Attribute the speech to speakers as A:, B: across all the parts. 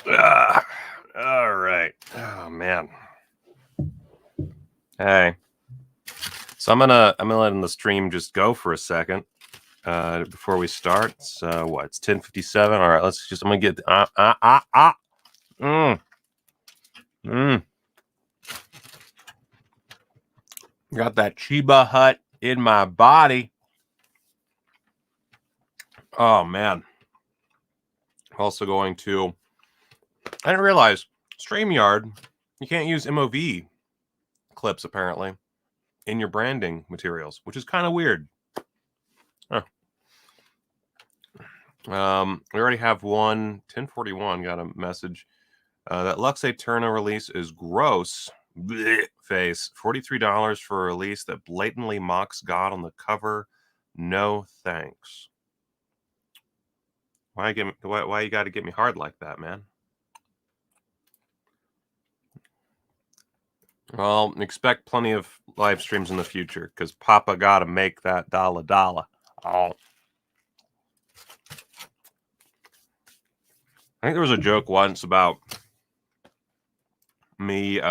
A: All right. Oh man. Hey. So I'm gonna let the stream just go for a second before we start. So what? It's 10:57. All right. Let's just. I'm gonna get. Got that Chiba Hut in my body. Oh man. Also going to. I didn't realize StreamYard. You can't use MOV clips apparently in your branding materials, which is kind of weird. Huh. We already have one. 1041 got a message. That Lux Aeterna release is gross. Blech, face. $43 for a release that blatantly mocks God on the cover. No thanks. Why you got to get me hard like that, man? Well, expect plenty of live streams in the future because Papa got to make that dollar. Oh. I think there was a joke once about me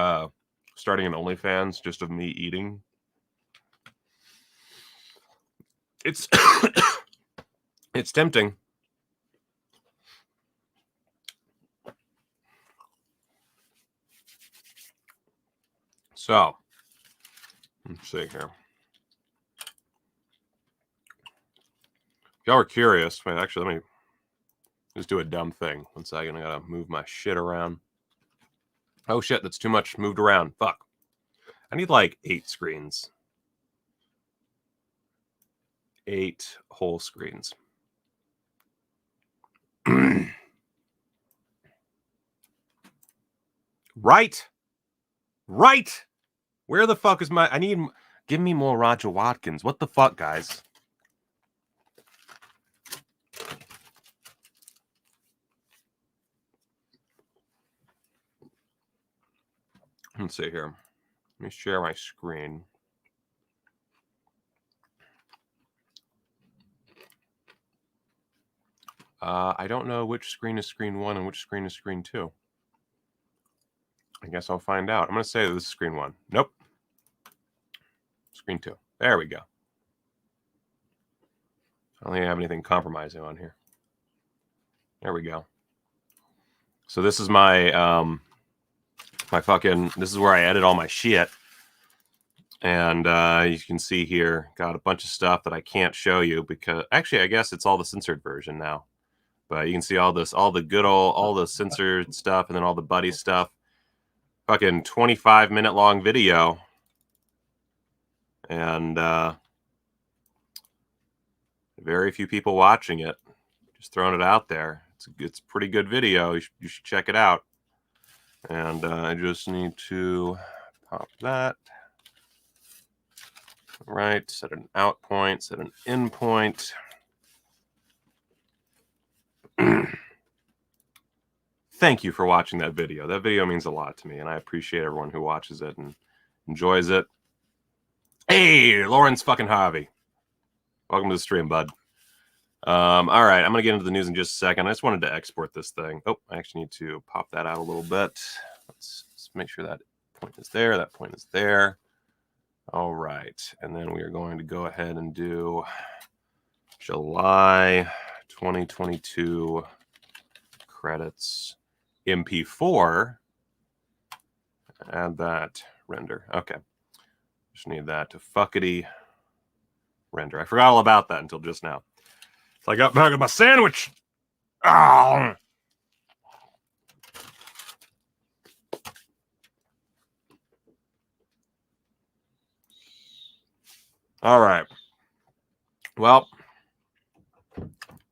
A: starting an OnlyFans just of me eating. It's it's tempting. So, let's see here. If y'all are curious, wait, actually, let me just do a dumb thing. 1 second, I gotta move my shit around. Oh shit, that's too much moved around. Fuck. I need like 8 screens. 8 whole screens. Right. Where the fuck is my... Give me more Roger Watkins. What the fuck, guys? Let's see here. Let me share my screen. I don't know which screen is screen 1 and which screen is screen 2. I guess I'll find out. I'm going to say this is screen 1. Nope. Screen 2. There we go. I don't think I have anything compromising on here. There we go. So this is my this is where I edit all my shit. And you can see here, got a bunch of stuff that I can't show you because actually I guess it's all the censored version now. But you can see all the censored stuff and then all the buddy stuff. Fucking 25-minute long video. And very few people watching it. Just throwing it out there. It's a pretty good video. You should check it out. And I just need to pop that. Right, set an out point, set an in point. Thank you for watching that video. That video means a lot to me, and I appreciate everyone who watches it and enjoys it. Hey, Lawrence fucking Harvey. Welcome to the stream, bud. All right, I'm going to get into the news in just a second. I just wanted to export this thing. Oh, I actually need to pop that out a little bit. Let's make sure that point is there. That point is there. All right, and then we are going to go ahead and do July 2022 credits MP4. Add that render. Okay, just need that to fuckity render. I forgot all about that until just now. So I got back with my sandwich. Oh. All right. Well,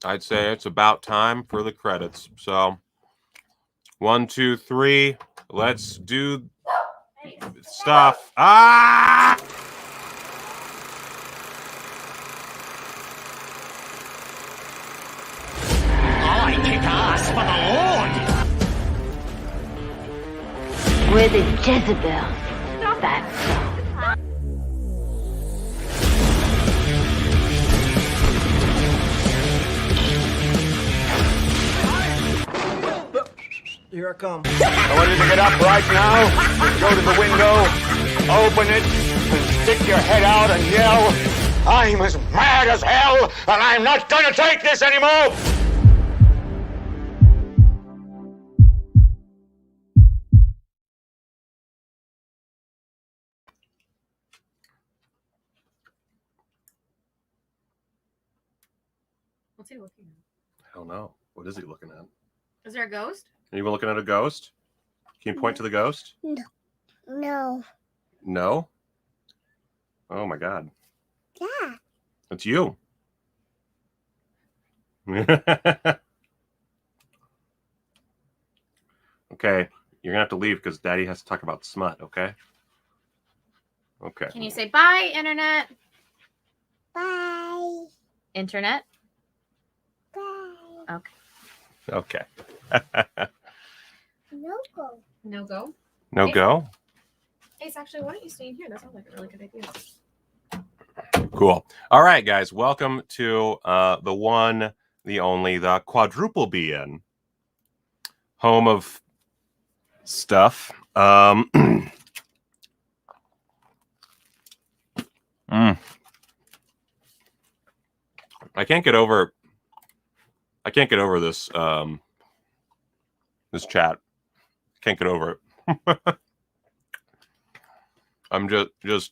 A: I'd say it's about time for the credits. So 1, 2, 3. Let's do stuff. Ah!
B: I kick ass for the Lord.
C: We're the Jezebels. That's so.
D: Here I come.
E: I want you to get up right now, go to the window, open it, and stick your head out and yell, I'm as mad as hell, and I'm not going to take this anymore!
F: What's he looking at?
A: I don't know. What is he looking at?
F: Is there a ghost?
A: Are you looking at a ghost? Can you point to the ghost?
G: No.
A: No? Oh my God.
G: Yeah.
A: It's you. Okay. You're going to have to leave because Daddy has to talk about smut, okay? Okay.
F: Can you say bye, Internet?
G: Bye.
F: Internet?
G: Bye.
F: Okay.
A: Okay.
G: No go.
F: No go?
A: No go?
F: Ace, actually, why don't you stay in here? That sounds like a really good idea.
A: Cool. All right, guys. Welcome to the one, the only, the quadruple BN. Home of stuff. I can't get over this this chat. Can't get over it. I'm just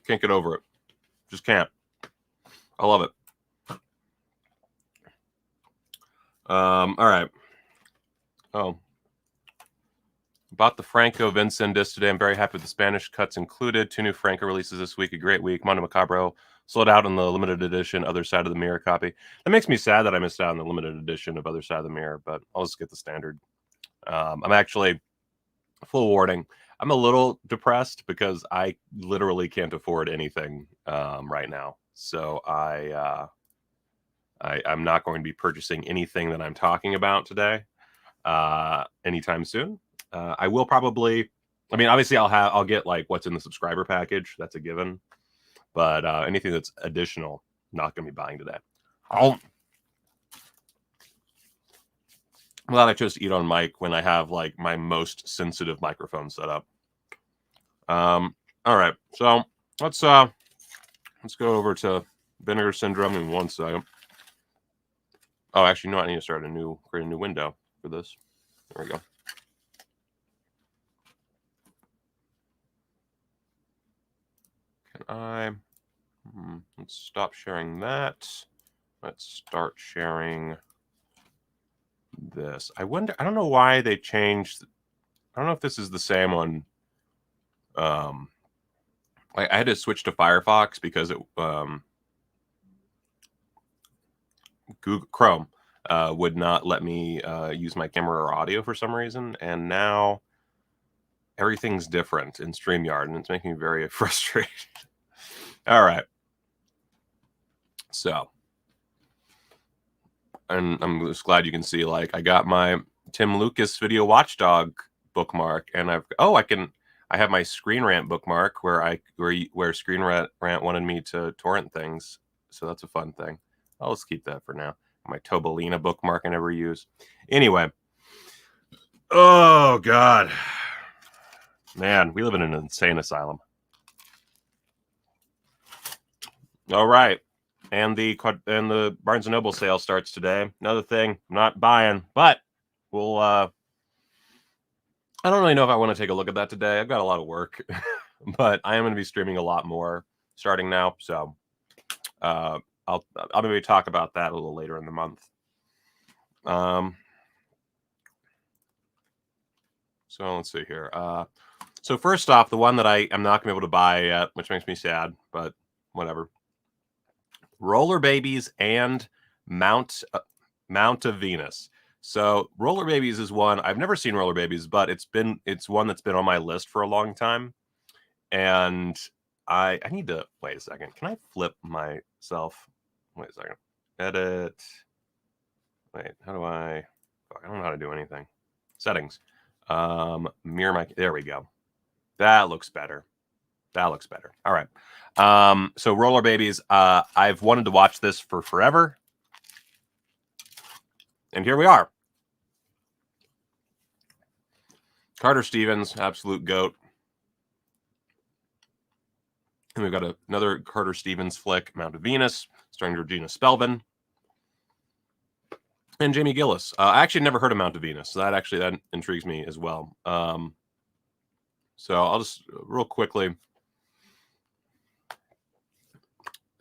A: can't get over it. Just can't. I love it. All right. Oh. Bought the Franco Vincent disc today. I'm very happy with the Spanish cuts included. 2 new Franco releases this week. A great week. Mondo Macabro sold out on the limited edition Other Side of the Mirror copy. That makes me sad that I missed out on the limited edition of Other Side of the Mirror, but I'll just get the standard. I'm actually, full warning, I'm a little depressed because I literally can't afford anything right now. So I'm not going to be purchasing anything that I'm talking about today anytime soon. I will probably, I mean, obviously I'll get like what's in the subscriber package. That's a given. But anything that's additional, not going to be buying today. I'm glad I chose to eat on mic when I have like my most sensitive microphone set up. All right, so let's go over to Vinegar Syndrome in 1 second. Oh, actually, no, I need to create a new window for this. There we go. Can I? Let's stop sharing that. Let's start sharing this. I wonder. I don't know why they changed. I don't know if this is the same on. I had to switch to Firefox because it Google Chrome would not let me use my camera or audio for some reason, and now everything's different in StreamYard, and it's making me very frustrated. All right, so, and I'm just glad you can see, like, I got my Tim Lucas Video Watchdog bookmark, and I have my Screen Rant bookmark where Screen Rant wanted me to torrent things, so that's a fun thing. I'll just keep that for now. My Tobalina bookmark I never use. Anyway. Oh, God. Man, we live in an insane asylum. All right. And the Barnes & Noble sale starts today. Another thing, I'm not buying, but we'll... I don't really know if I want to take a look at that today. I've got a lot of work. But I am going to be streaming a lot more starting now. So I'll maybe talk about that a little later in the month. So let's see here. So first off, the one that I am not going to be able to buy yet, which makes me sad, but whatever. Roller Babies and Mount of Venus. So Roller Babies is one I've never seen. Roller Babies, but it's one that's been on my list for a long time, and I need to wait a second. Can I flip myself? Wait a second. Edit. Wait, how do I? I don't know how to do anything. Settings. Mirror mic. There we go. That looks better. That looks better. All right. So Roller Babies. I've wanted to watch this for forever. And here we are. Carter Stevens, absolute goat. And we've got another Carter Stevens flick, Mount of Venus, starring Georgina Spelvin. And Jamie Gillis. I actually never heard of Mount of Venus, so that intrigues me as well. So I'll just real quickly.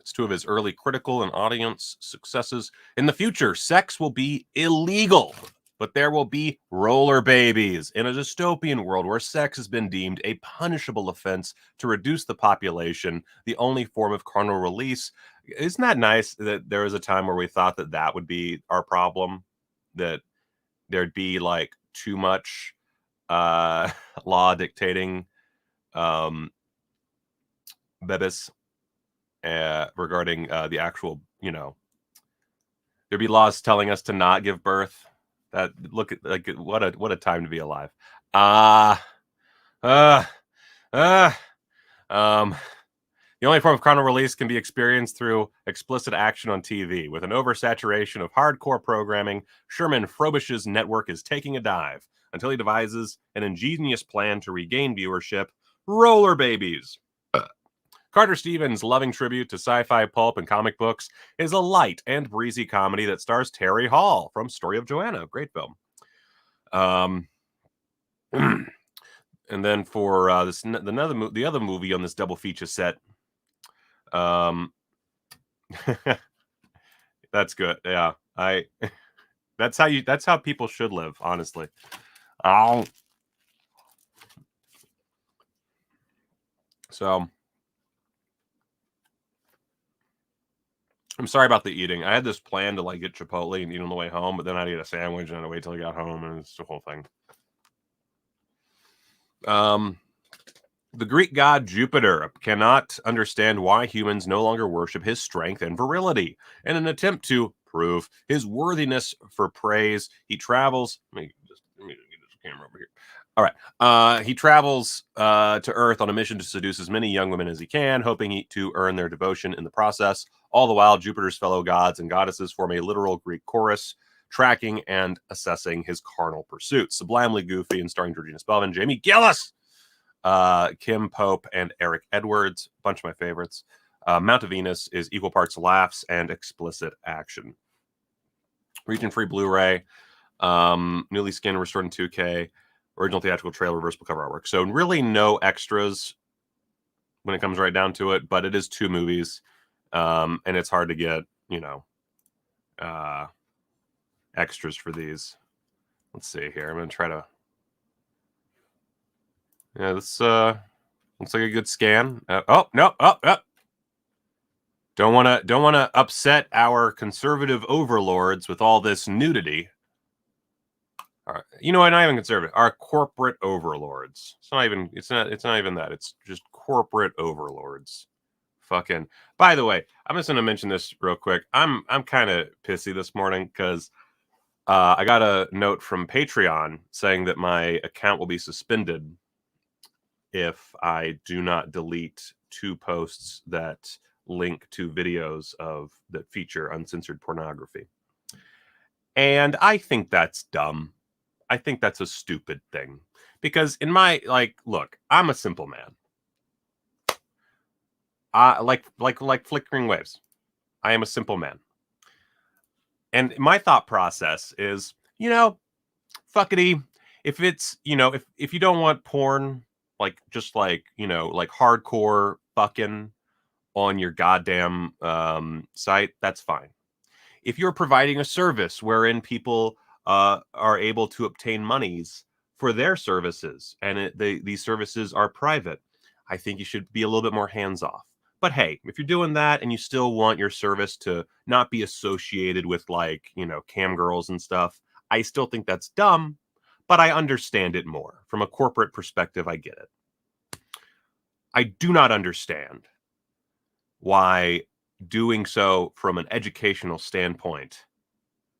A: It's two of his early critical and audience successes. In the future, sex will be illegal, but there will be roller babies in a dystopian world where sex has been deemed a punishable offense to reduce the population, the only form of carnal release. Isn't that nice that there was a time where we thought that would be our problem, that there'd be like too much law dictating bebes regarding the actual, there'd be laws telling us to not give birth. That look at like what a time to be alive. The only form of carnal release can be experienced through explicit action on TV. With an oversaturation of hardcore programming, Sherman Frobish's network is taking a dive until he devises an ingenious plan to regain viewership: roller babies. Carter Stevens' loving tribute to sci-fi pulp and comic books is a light and breezy comedy that stars Terry Hall from Story of Joanna. Great film. And then for the other movie on this double feature set, that's good. Yeah, that's how people should live, honestly. So I'm sorry about the eating. I had this plan to like get Chipotle and eat on the way home, but then I had to get a sandwich and I had to wait till I got home, and it's the whole thing. The Greek god Jupiter cannot understand why humans no longer worship his strength and virility. In an attempt to prove his worthiness for praise, he travels. Let me get this camera over here. All right. He travels to Earth on a mission to seduce as many young women as he can, hoping to earn their devotion in the process. All the while, Jupiter's fellow gods and goddesses form a literal Greek chorus, tracking and assessing his carnal pursuits. Sublimely goofy and starring Georgina Spelvin, Jamie Gillis, Kim Pope, and Eric Edwards. A bunch of my favorites. Mount of Venus is equal parts laughs and explicit action. Region-free Blu-ray, newly skinned, restored in 2K, original theatrical trailer, reversible cover artwork. So really no extras when it comes right down to it, but it is two movies, and it's hard to get, extras for these. Let's see here. I'm going to try to... Yeah, this looks like a good scan. Oh, no. Don't want to upset our conservative overlords with all this nudity. You know what? Not even conservative. Our corporate overlords. It's not even that. It's just corporate overlords. Fucking. By the way, I'm just gonna mention this real quick. I'm kind of pissy this morning because I got a note from Patreon saying that my account will be suspended if I do not delete 2 posts that link to videos that feature uncensored pornography. And I think that's dumb. I think that's a stupid thing, because in my look, I'm a simple man. Like flickering waves. I am a simple man. And my thought process is, fuckity, if it's, if you don't want porn, just hardcore fucking on your goddamn site, that's fine. If you're providing a service wherein people are able to obtain monies for their services, and these services are private, I think you should be a little bit more hands-off. But hey, if you're doing that and you still want your service to not be associated with cam girls and stuff, I still think that's dumb, but I understand it more. From a corporate perspective, I get it. I do not understand why doing so from an educational standpoint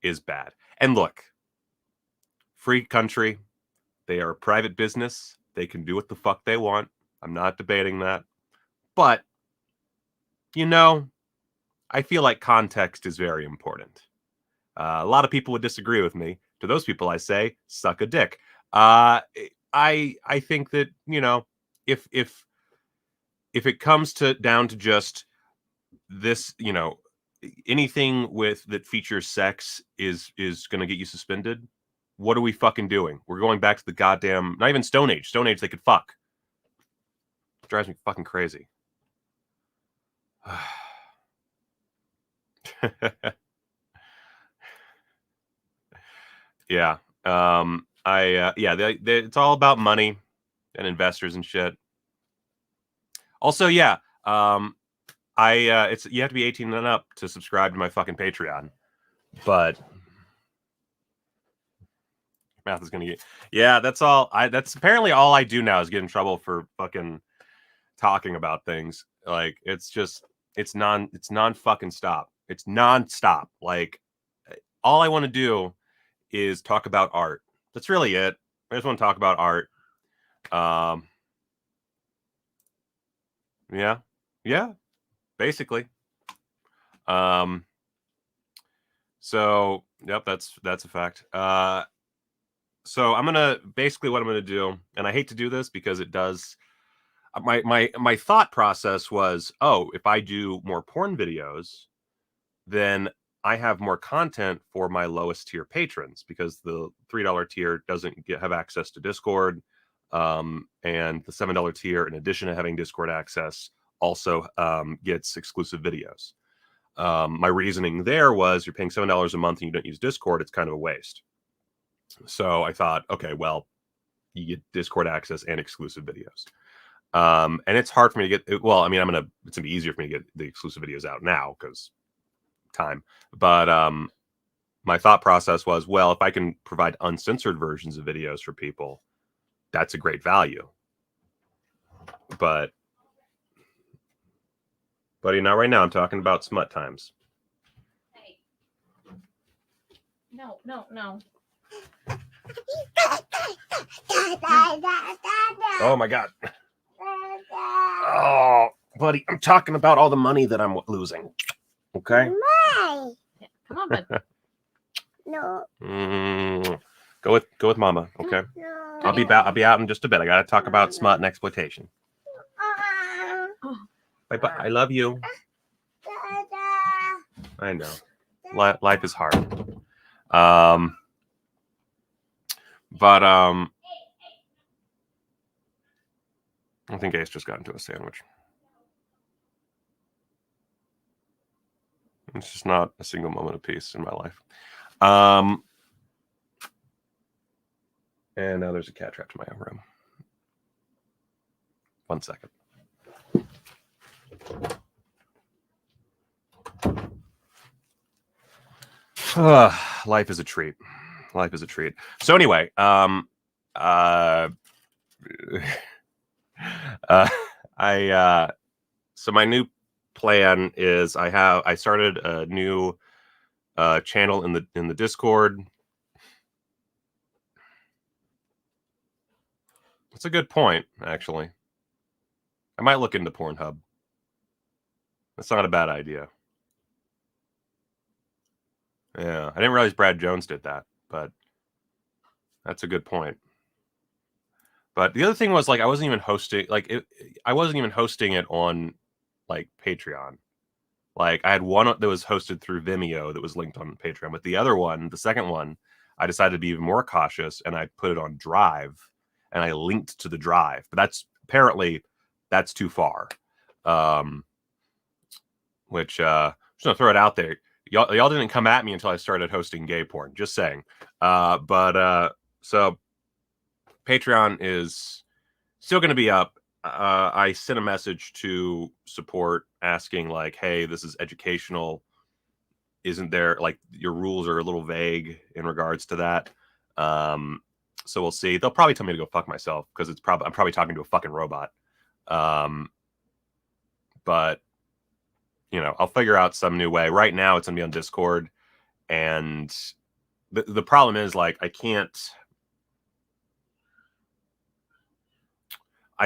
A: is bad. And look, free country, they are a private business. They can do what the fuck they want. I'm not debating that. But, I feel like context is very important. A lot of people would disagree with me. To those people, I say, suck a dick. I think that, you know, if it comes down to just this, you know, anything that features sex is going to get you suspended. What are we fucking doing? We're going back to the goddamn, not even Stone Age. Stone Age, they could fuck. It drives me fucking crazy. Yeah. It's all about money and investors and shit. Also, yeah. You have to be 18 and up to subscribe to my fucking Patreon. But math is gonna get, yeah, that's apparently all I do now is get in trouble for fucking talking about things. Like, it's non fucking stop. It's non-stop. Like, all I want to do is talk about art. That's really it. I just want to talk about art. Yeah, basically. So yep, that's a fact. So what I'm gonna do, and I hate to do this because it does. My thought process was, oh, if I do more porn videos, then I have more content for my lowest tier patrons, because the $3 tier doesn't have access to Discord, and the $7 tier, in addition to having Discord access, also gets exclusive videos. My reasoning there was, you're paying $7 a month and you don't use Discord, it's kind of a waste. So I thought, okay, well, you get Discord access and exclusive videos. And it's hard for me to get, well, I mean, it's gonna be easier for me to get the exclusive videos out now because time. But my thought process was, well, if I can provide uncensored versions of videos for people, that's a great value. But buddy, not right now. I'm talking about smut times.
F: Hey. No.
A: Oh my God. Oh, buddy, I'm talking about all the money that I'm losing. Okay.
G: Why?
F: Yeah, come on, bud.
G: No.
A: Go with Mama. Okay.
G: No.
A: I'll be out in just a bit. I gotta talk about smut and exploitation. Bye bye. I love you. I know. Life is hard. But I think Ace just got into a sandwich. It's just not a single moment of peace in my life. And now there's a cat trapped in my own room. 1 second. Life is a treat. Life is a treat. So anyway, so my new plan is, I started a new channel in the Discord. That's a good point, actually. I might look into Pornhub. That's not a bad idea. Yeah, I didn't realize Brad Jones did that, but that's a good point. But the other thing was, like, I wasn't even hosting it on, like, Patreon. Like, I had one that was hosted through Vimeo that was linked on Patreon, but the other one, the second one, I decided to be even more cautious, and I put it on Drive, and I linked to the Drive. But that's too far. Which I'm just gonna throw it out there. Y'all didn't come at me until I started hosting gay porn. Just saying. So Patreon is still going to be up. I sent a message to support asking, like, hey, this is educational. Isn't there, like, your rules are a little vague in regards to that? So we'll see. They'll probably tell me to go fuck myself because I'm probably talking to a fucking robot. But you know, I'll figure out some new way. Right now, it's gonna be on Discord, and the problem is, like, I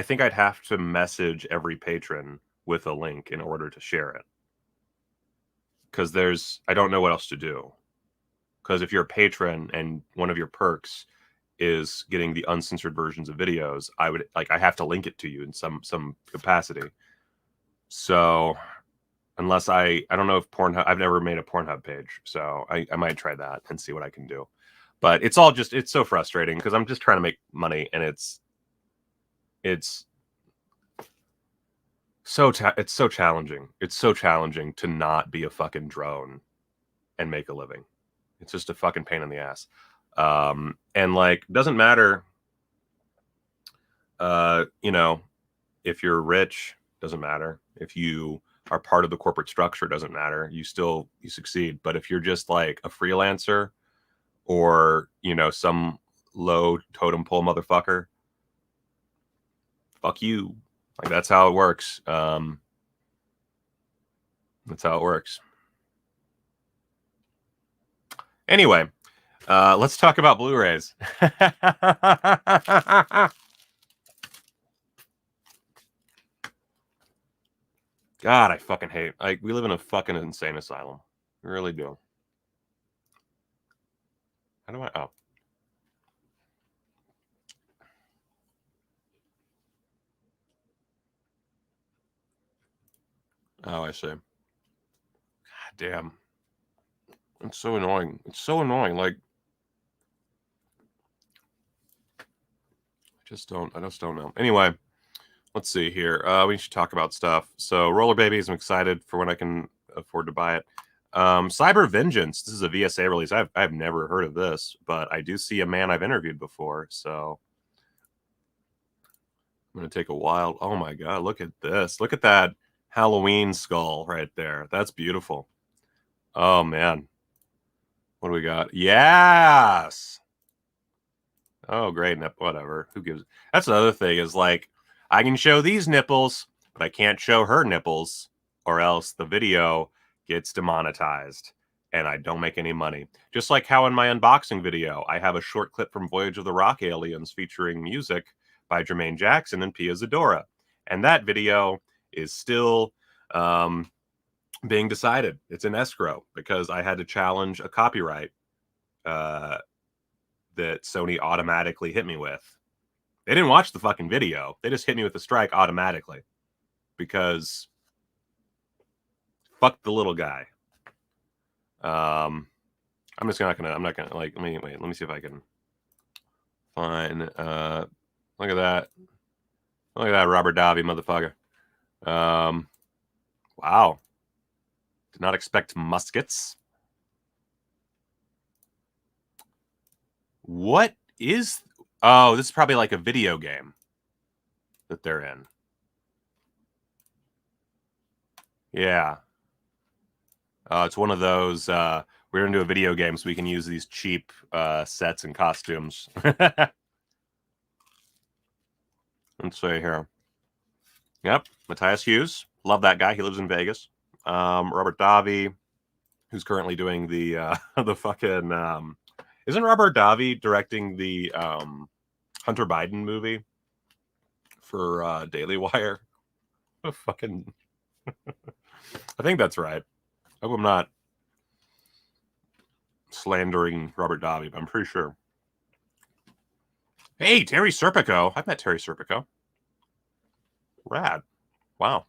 A: think I'd have to message every patron with a link in order to share it, because I don't know what else to do. Because if you're a patron and one of your perks is getting the uncensored versions of videos, I have to link it to you in some capacity. So unless I don't know if Pornhub, I've never made a Pornhub page, so I might try that and see what I can do. But it's so frustrating because I'm just trying to make money, and it's so challenging. It's so challenging to not be a fucking drone and make a living. It's just a fucking pain in the ass. And like, doesn't matter, you know, if you're rich, doesn't matter. If you are part of the corporate structure, doesn't matter. You succeed. But if you're just like a freelancer or, you know, some low totem pole motherfucker, fuck you. Like, that's how it works. That's how it works. Anyway, let's talk about Blu-rays. God, I fucking hate. We live in a fucking insane asylum. We really do. How do I? Oh. Oh, I see. God damn. It's so annoying. It's so annoying. Like, I just don't know. Anyway, let's see here. We should talk about stuff. So, Roller Babies, I'm excited for when I can afford to buy it. Cyber Vengeance. This is a VSA release. I've never heard of this, but I do see a man I've interviewed before, so I'm gonna take a wild. Oh my god, look at this. Look at that Halloween skull right there. That's beautiful. Oh man. What do we got? Yes. Oh, great. Whatever. Who gives? That's another thing is like, I can show these nipples, but I can't show her nipples, or else the video gets demonetized and I don't make any money. Just like how in my unboxing video, I have a short clip from Voyage of the Rock Aliens featuring music by Jermaine Jackson and Pia Zadora. And that video is still being decided. It's in escrow because I had to challenge a copyright that Sony automatically hit me with. They didn't watch the fucking video. They just hit me with a strike automatically because fuck the little guy. I'm not gonna like, let me see if I can find, look at that. Look at that Robert Davi motherfucker. Wow. Did not expect muskets. What is... Oh, this is probably like a video game that they're in. Yeah. It's one of those, we're going to do a video game so we can use these cheap sets and costumes. Let's see here. Yep, Matthias Hughes. Love that guy. He lives in Vegas. Robert Davi, who's currently doing the fucking... isn't Robert Davi directing the Hunter Biden movie for Daily Wire? Fucking... I think that's right. I hope I'm not slandering Robert Davi, but I'm pretty sure. Hey, Terry Serpico. I've met Terry Serpico. Rad. Wow.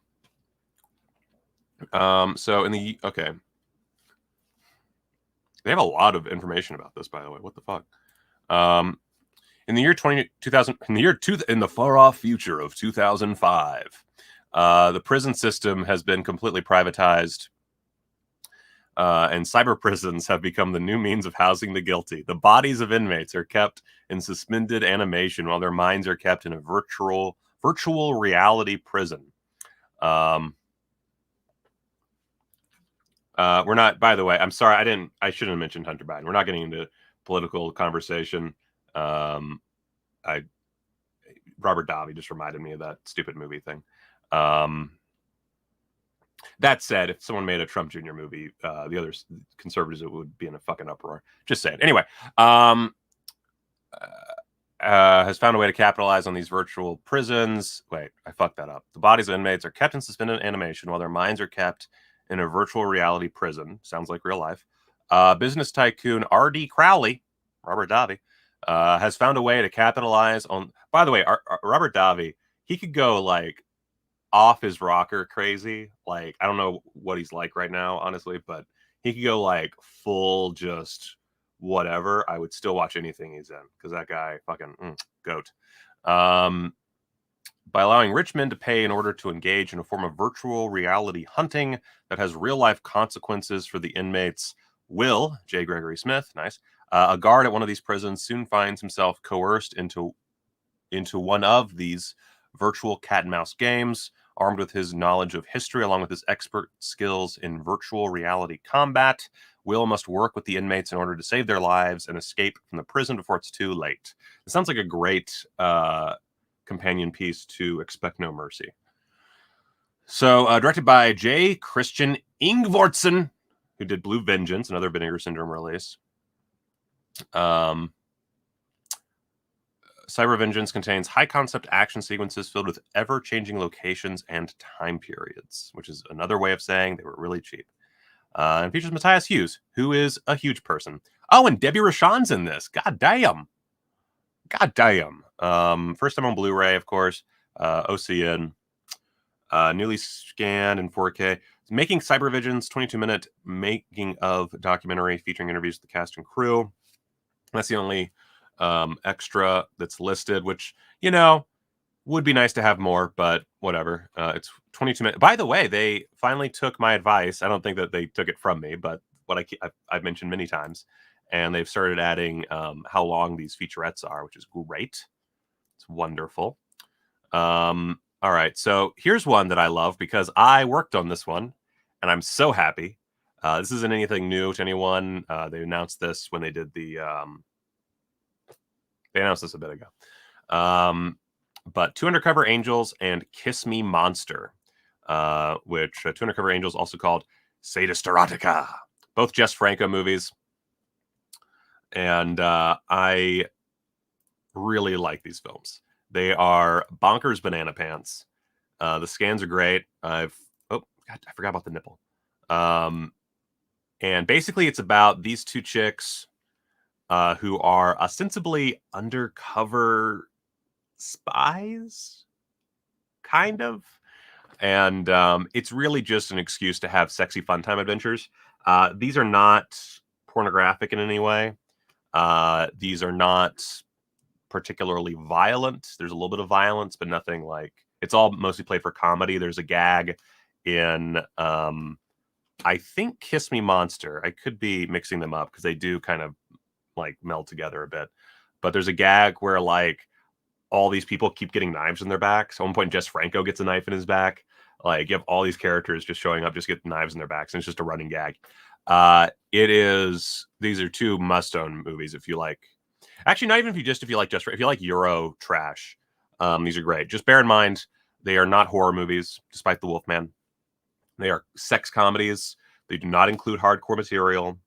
A: So in the... Okay. They have a lot of information about this, by the way. What the fuck? In the year 2000, in the far off future of 2005, the prison system has been completely privatized, and cyber prisons have become the new means of housing the guilty. The bodies of inmates are kept in suspended animation while their minds are kept in a virtual reality prison. We're not, by the way, I'm sorry, I shouldn't have mentioned Hunter Biden. We're not getting into political conversation. Robert Davi just reminded me of that stupid movie thing. That said, if someone made a Trump Jr. movie, the other conservatives would be in a fucking uproar. Just saying. Anyway, has found a way to capitalize on these virtual prisons. Wait, I fucked that up. The bodies of inmates are kept in suspended animation while their minds are kept in a virtual reality prison. Sounds like real life. business tycoon R.D. Crowley, Robert Davi, has found a way to capitalize on. By the way, Robert Davi, he could go like off his rocker crazy. Like, I don't know what he's like right now, honestly, but he could go like full just whatever. I would still watch anything he's in because that guy fucking goat. By allowing rich men to pay in order to engage in a form of virtual reality hunting that has real-life consequences for the inmates, Will, J. Gregory Smith, nice, a guard at one of these prisons, soon finds himself coerced into one of these virtual cat-and-mouse games, armed with his knowledge of history along with his expert skills in virtual reality combat. Will must work with the inmates in order to save their lives and escape from the prison before it's too late. It sounds like a great companion piece to Expect No Mercy. So, directed by J. Christian Ingvartsen, who did Blue Vengeance, another Vinegar Syndrome release. Cyber Vengeance contains high-concept action sequences filled with ever-changing locations and time periods, which is another way of saying they were really cheap. And features Matthias Hughes, who is a huge person. Oh, and Debbie Rashawn's in this. God damn. God damn. First time on Blu-ray, of course. OCN. Newly scanned in 4K. Making Cyber Vengeance, 22-minute making of documentary featuring interviews with the cast and crew. That's the only extra that's listed, which, you know, would be nice to have more, but whatever. It's 22 minutes. By the way, they finally took my advice. I don't think that they took it from me, but what I've mentioned many times. And they've started adding how long these featurettes are, which is great. It's wonderful. All right, so here's one that I love because I worked on this one, and I'm so happy. This isn't anything new to anyone. They announced this when they did the... they announced this a bit ago. But Two Undercover Angels and Kiss Me Monster, which Two Undercover Angels also called Sadist Erotica. Both Jess Franco movies. And I really like these films. They are bonkers banana pants. The scans are great. Oh, God, I forgot about the nipple. And basically it's about these two chicks who are ostensibly undercover spies, kind of. And it's really just an excuse to have sexy fun time adventures. These are not pornographic in any way. These are not particularly violent. There's a little bit of violence, but nothing like... It's all mostly played for comedy. There's a gag in, I think, Kiss Me Monster. I could be mixing them up because they do kind of like meld together a bit. But there's a gag where like all these people keep getting knives in their backs. At one point, Jess Franco gets a knife in his back. Like, you have all these characters just showing up, just get knives in their backs, and it's just a running gag. These are two must-own movies if you like. Actually, not even if you like if you like Euro trash, these are great. Just bear in mind, they are not horror movies, despite The Wolfman. They are sex comedies. They do not include hardcore material.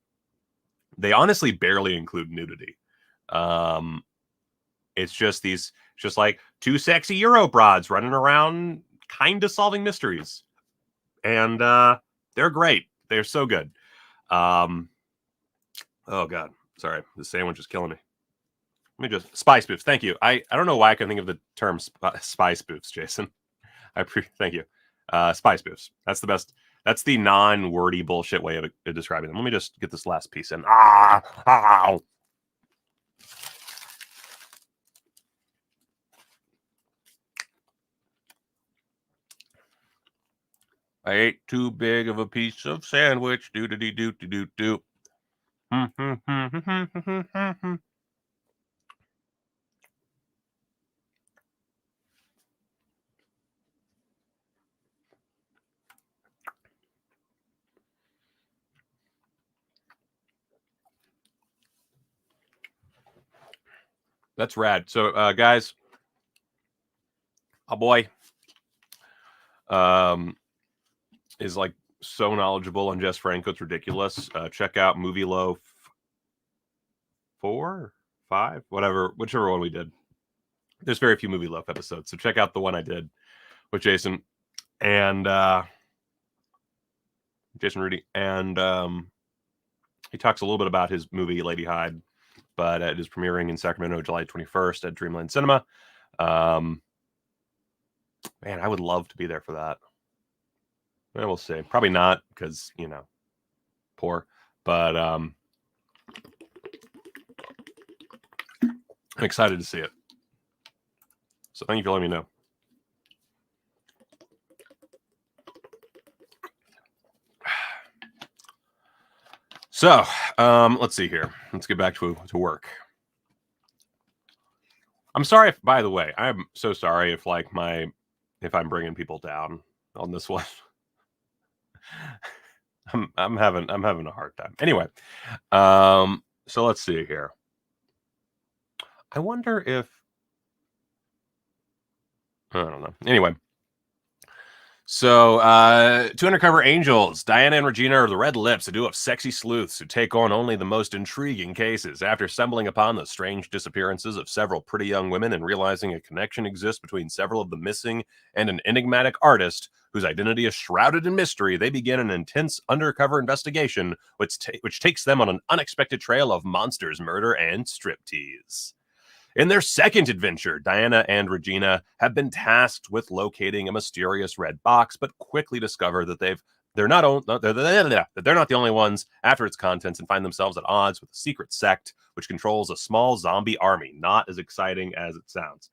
A: They honestly barely include nudity. It's just like two sexy Euro broads running around, kind of solving mysteries, and they're great. They're so good. Oh God, sorry, the sandwich is killing me. Let me just... Spy spoofs. Thank you. I don't know why I can think of the term spy spoofs, Jason. Thank you. Spy spoofs. That's the best. That's the non-wordy bullshit way of describing them. Let me just get this last piece in. Ow. I ate too big of a piece of sandwich. Do. That's rad. So, guys, a boy is like so knowledgeable on Jess Franco. It's ridiculous. Check out Movie Loaf 4, 5, whichever one we did. There's very few Movie Loaf episodes, so check out the one I did with Jason and Jason Rudy, and He talks a little bit about his movie Lady Hyde, but it is premiering in Sacramento July 21st at Dreamland Cinema. Man, I would love to be there for that. We'll see. Probably not because, you know, poor. But I'm excited to see it. So thank you for letting me know. So let's see here. Let's get back to work. I'm sorry if, by the way, I'm so sorry if like if I'm bringing people down on this one. I'm having a hard time. Anyway, so let's see here. I wonder if I don't know. Anyway, so to Undercover Angels, Diana and Regina are the Red Lips, a duo of sexy sleuths who take on only the most intriguing cases. After stumbling upon the strange disappearances of several pretty young women and realizing a connection exists between several of the missing and an enigmatic artist whose identity is shrouded in mystery, they begin an intense undercover investigation, which takes them on an unexpected trail of monsters, murder, and striptease. In their second adventure, Diana and Regina have been tasked with locating a mysterious red box, but quickly discover that they're not the only ones after its contents and find themselves at odds with a secret sect which controls a small zombie army, not as exciting as it sounds,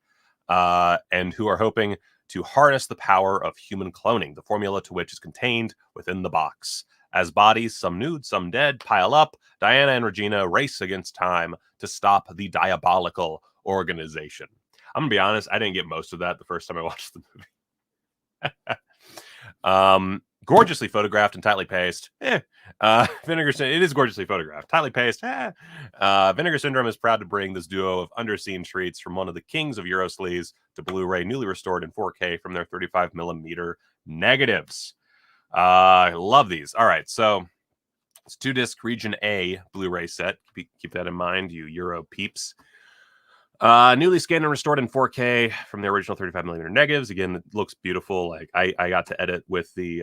A: and who are hoping to harness the power of human cloning, the formula to which is contained within the box. As bodies, some nude, some dead, pile up, Diana and Regina race against time to stop the diabolical organization. I'm gonna be honest, I didn't get most of that the first time I watched the movie. Gorgeously photographed and tightly paced. Vinegar Syndrome, it is gorgeously photographed. Tightly paced. Vinegar Syndrome is proud to bring this duo of underseen treats from one of the kings of Eurosleaze to Blu-ray, newly restored in 4K from their 35mm negatives. I love these. All right, so it's 2-disc Region A Blu-ray set. Keep that in mind, you Euro peeps. Newly scanned and restored in 4K from the original 35mm negatives. Again, it looks beautiful. Like I got to edit with the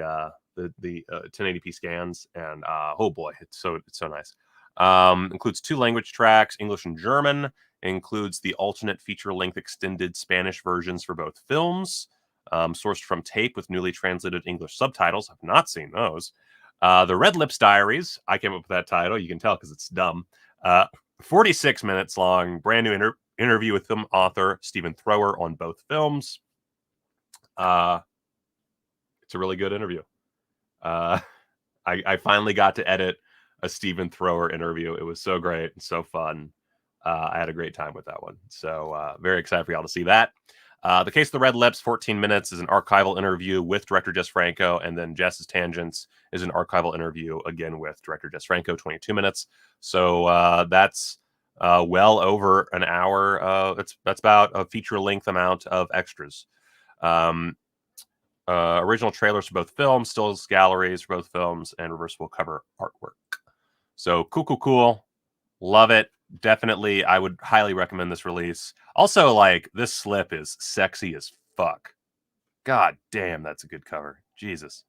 A: 1080p scans, and oh boy, it's so nice. Includes 2 language tracks, English and German. Includes the alternate feature-length extended Spanish versions for both films. Sourced from tape with newly translated English subtitles. I've not seen those. The Red Lips Diaries. I came up with that title. You can tell because it's dumb. 46 minutes long. Brand new interview with film author Stephen Thrower on both films. It's a really good interview. I finally got to edit a Stephen Thrower interview. It was so great and so fun. I had a great time with that one. So very excited for y'all to see that. The Case of the Red Lips, 14 minutes, is an archival interview with director Jess Franco, and then Jess's Tangents is an archival interview again with director Jess Franco, 22 minutes. So that's well over an hour. That's about a feature-length amount of extras. Original trailers for both films, stills galleries for both films, and reversible cover artwork. So cool. Love it. Definitely, I would highly recommend this release. Also, like, this slip is sexy as fuck. God damn, that's a good cover. Jesus.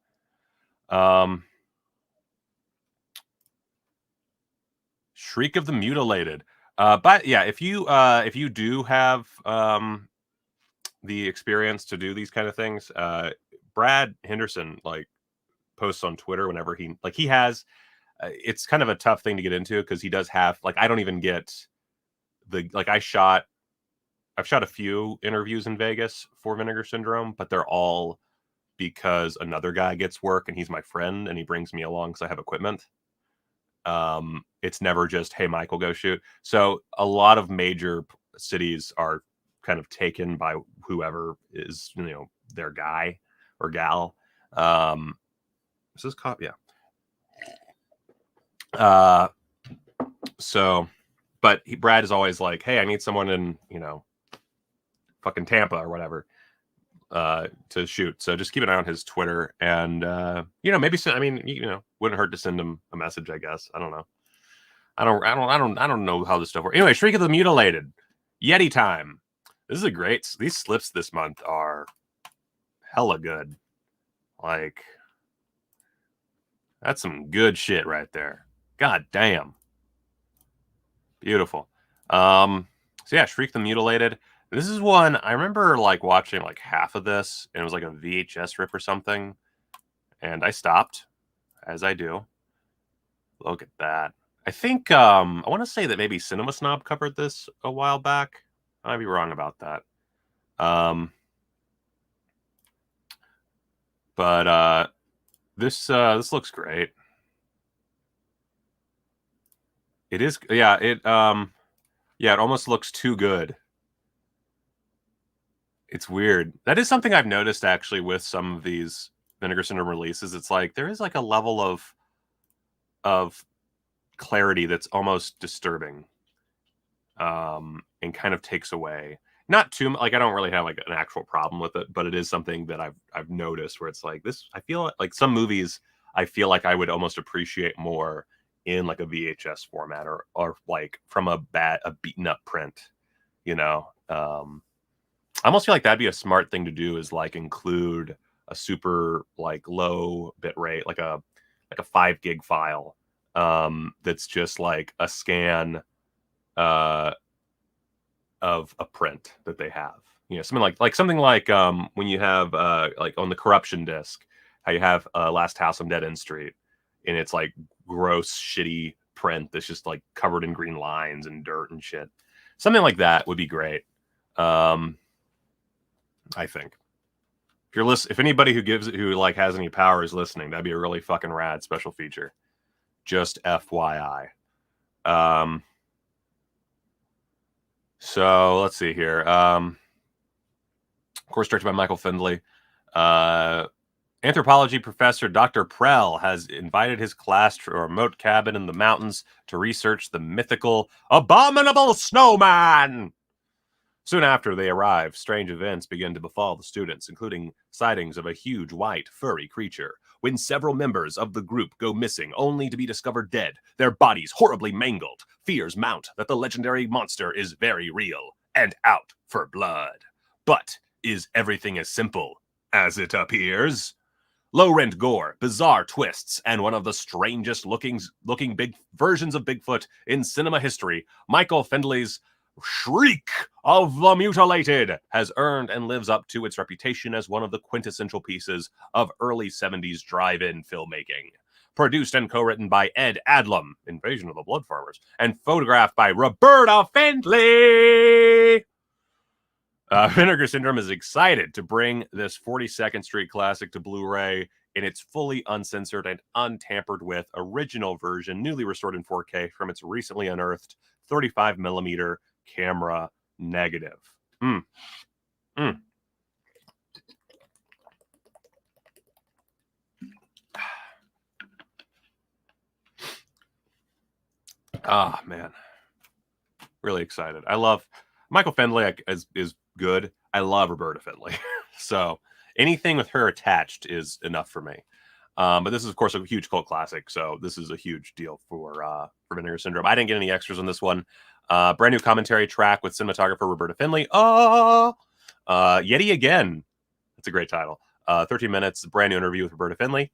A: Shriek of the Mutilated. But yeah, if you do have the experience to do these kind of things, Brad Henderson like posts on Twitter whenever he has. It's kind of a tough thing to get into because he does have like I don't even get the like I've shot a few interviews in Vegas for Vinegar Syndrome, but they're all because another guy gets work and he's my friend and he brings me along because I have equipment. It's never just, hey, Michael, go shoot. So a lot of major cities are kind of taken by whoever is, their guy or gal. Is this cop? Yeah. So, but Brad is always like, hey, I need someone in, fucking Tampa or whatever, to shoot. So just keep an eye on his Twitter and, maybe wouldn't hurt to send him a message, I guess. I don't know. I don't know how this stuff works. Anyway, Shriek of the Mutilated, Yeti time. These slips this month are hella good. Like, that's some good shit right there. God damn. Beautiful. So yeah, Shriek the Mutilated. This is one I remember like watching like half of this, and it was like a VHS rip or something, and I stopped, as I do. Look at that. I think I want to say that maybe Cinema Snob covered this a while back. I might be wrong about that. But this looks great. It is, yeah. It almost looks too good. It's weird. That is something I've noticed actually with some of these Vinegar Syndrome releases. It's like there is like a level of clarity that's almost disturbing, and kind of takes away. Not too like I don't really have like an actual problem with it, but it is something that I've noticed where it's like this. I feel like some movies I feel like I would almost appreciate more in like a VHS format or like from a beaten up print, you know. I almost feel like that'd be a smart thing to do is like include a super like low bit rate, like a 5 gig file, that's just like a scan of a print that they have. You know, something like when you have like on the corruption disc, how you have Last House on Dead End Street, and it's like gross, shitty print that's just like covered in green lines and dirt and shit. Something like that would be great. I think if anybody who like has any power is listening, that'd be a really fucking rad special feature. Just FYI. So let's see here. Of course, directed by Michael Findlay. Anthropology professor Dr. Prell has invited his class to a remote cabin in the mountains to research the mythical abominable snowman. Soon after they arrive, strange events begin to befall the students, including sightings of a huge, white, furry creature. When several members of the group go missing, only to be discovered dead, their bodies horribly mangled, fears mount that the legendary monster is very real and out for blood. But is everything as simple as it appears? Low-rent gore, bizarre twists, and one of the strangest looking big versions of Bigfoot in cinema history, Michael Findlay's Shriek of the Mutilated has earned and lives up to its reputation as one of the quintessential pieces of early 70s drive-in filmmaking. Produced and co-written by Ed Adlam, Invasion of the Blood Farmers, and photographed by Roberta Findlay. Vinegar Syndrome is excited to bring this 42nd Street classic to Blu-ray in its fully uncensored and untampered with original version, newly restored in 4K from its recently unearthed 35mm camera negative. Ah, man. Really excited. I love Michael Findlay is good. I love Roberta Findlay. So anything with her attached is enough for me. But this is, of course, a huge cult classic. So this is a huge deal for Vinegar Syndrome. I didn't get any extras on this one. Brand new commentary track with cinematographer Roberta Findlay. Yeti Again. That's a great title. 13 minutes, brand new interview with Roberta Findlay.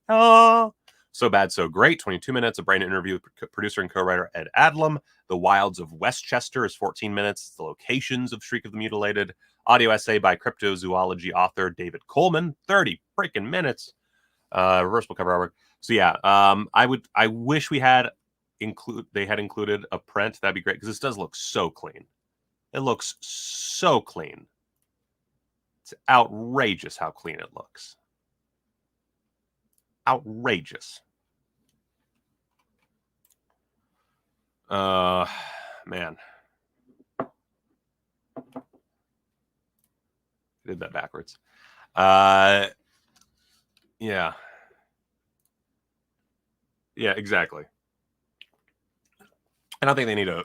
A: So Bad, So Great. 22 minutes, a brand new interview with producer and co-writer Ed Adlam. The Wilds of Westchester is 14 minutes. The locations of Shriek of the Mutilated. Audio essay by cryptozoology author David Coleman. 30 freaking minutes. Reversible cover artwork. So yeah, I wish they had included a print. That'd be great because this does look so clean. It looks so clean. It's outrageous how clean it looks. Outrageous. Man. I did that backwards. Yeah. Yeah, exactly. I don't think they need a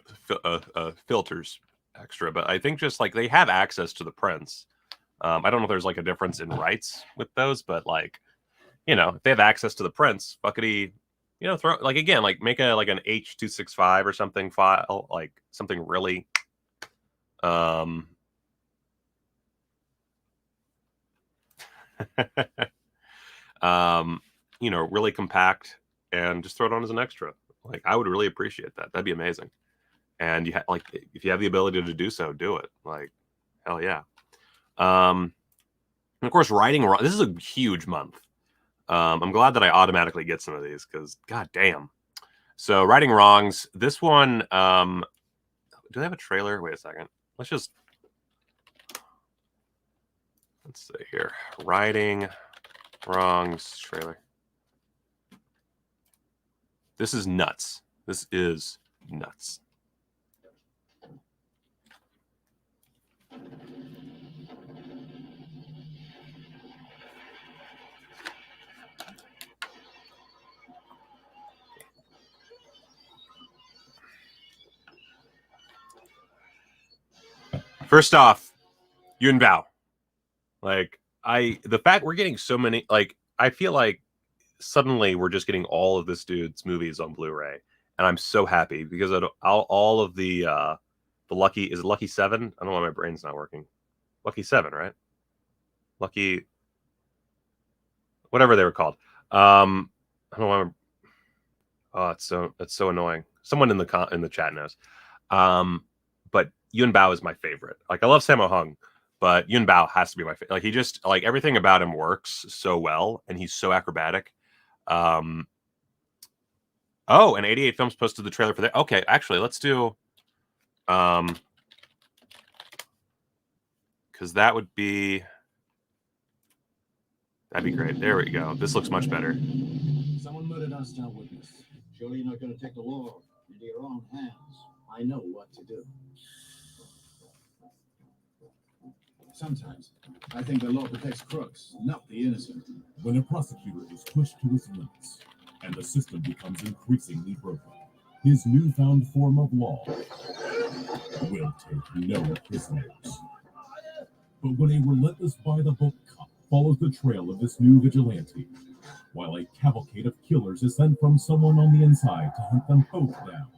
A: filters extra, but I think just like they have access to the prints. I don't know if there's like a difference in rights with those, but like, you know, if they have access to the prints, fuckity, you know, throw like again, like make an H.265 or something file, like something really you know, really compact and just throw it on as an extra. Like, I would really appreciate that. That'd be amazing. And you like, if you have the ability to do so, do it. Like, hell yeah. And of course, righting wrong. This is a huge month. I'm glad that I automatically get some of these because, god damn. So, righting wrongs. This one. Do they have a trailer? Wait a second. Let's see here. Righting wrongs trailer. This is nuts. This is nuts. First off, Yun Bao. Like, the fact we're getting so many, like, I feel like suddenly we're just getting all of this dude's movies on Blu-ray, and I'm so happy because all of the Lucky, is it Lucky 7? I don't know why my brain's not working. Lucky 7, right? Lucky, whatever they were called. I don't know why. Oh, it's so annoying. Someone in the chat knows. But Yun Bao is my favorite. Like, I love Sammo Hung, but Yun Bao has to be my favorite. Like, he just, like, everything about him works so well, and he's so acrobatic. Oh, and 88 Films posted the trailer for that. Okay, actually, let's do, because that'd be great. There we go. This looks much better.
D: Someone murdered our star witness. Surely you're not going to take the law into your own hands. I know what to do. Sometimes I think the law protects crooks, not the innocent.
H: When a prosecutor is pushed to his limits and the system becomes increasingly broken, his newfound form of law will take no prisoners. But when a relentless by-the-book cop follows the trail of this new vigilante, while a cavalcade of killers is sent from someone on the inside to hunt them both down,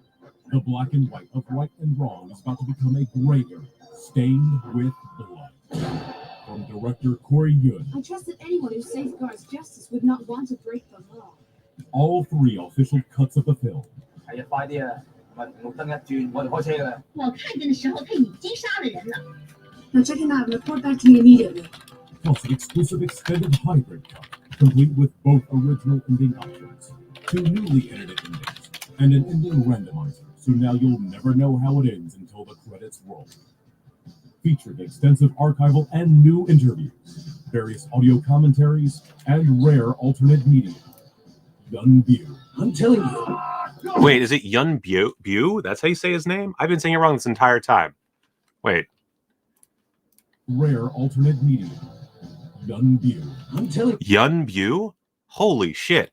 H: the black and white of right and wrong is about to become a gray area, stained with blood. From director Corey Yun,
I: I trust that anyone who safeguards justice would not want to break the law.
H: All 3 official cuts of the film,
J: 係啊，快啲啊！咪綠燈一轉，我哋開車㗎啦。
I: 我看見的時候，他已經殺了人了。Now check him out and report back to me immediately.
H: plus an exclusive extended hybrid cut, complete with both original ending options, 2 newly edited endings, and an ending randomizer, so now you'll never know how it ends until the credits roll. Featuring extensive archival and new interviews, various audio commentaries, and rare alternate media. Yun Biu.
D: I'm telling you.
A: Wait, is it Yun Biu? That's how you say his name? I've been saying it wrong this entire time. Wait.
H: Rare alternate media. Yun Biu.
D: I'm telling you.
A: Yun Biu? Holy shit.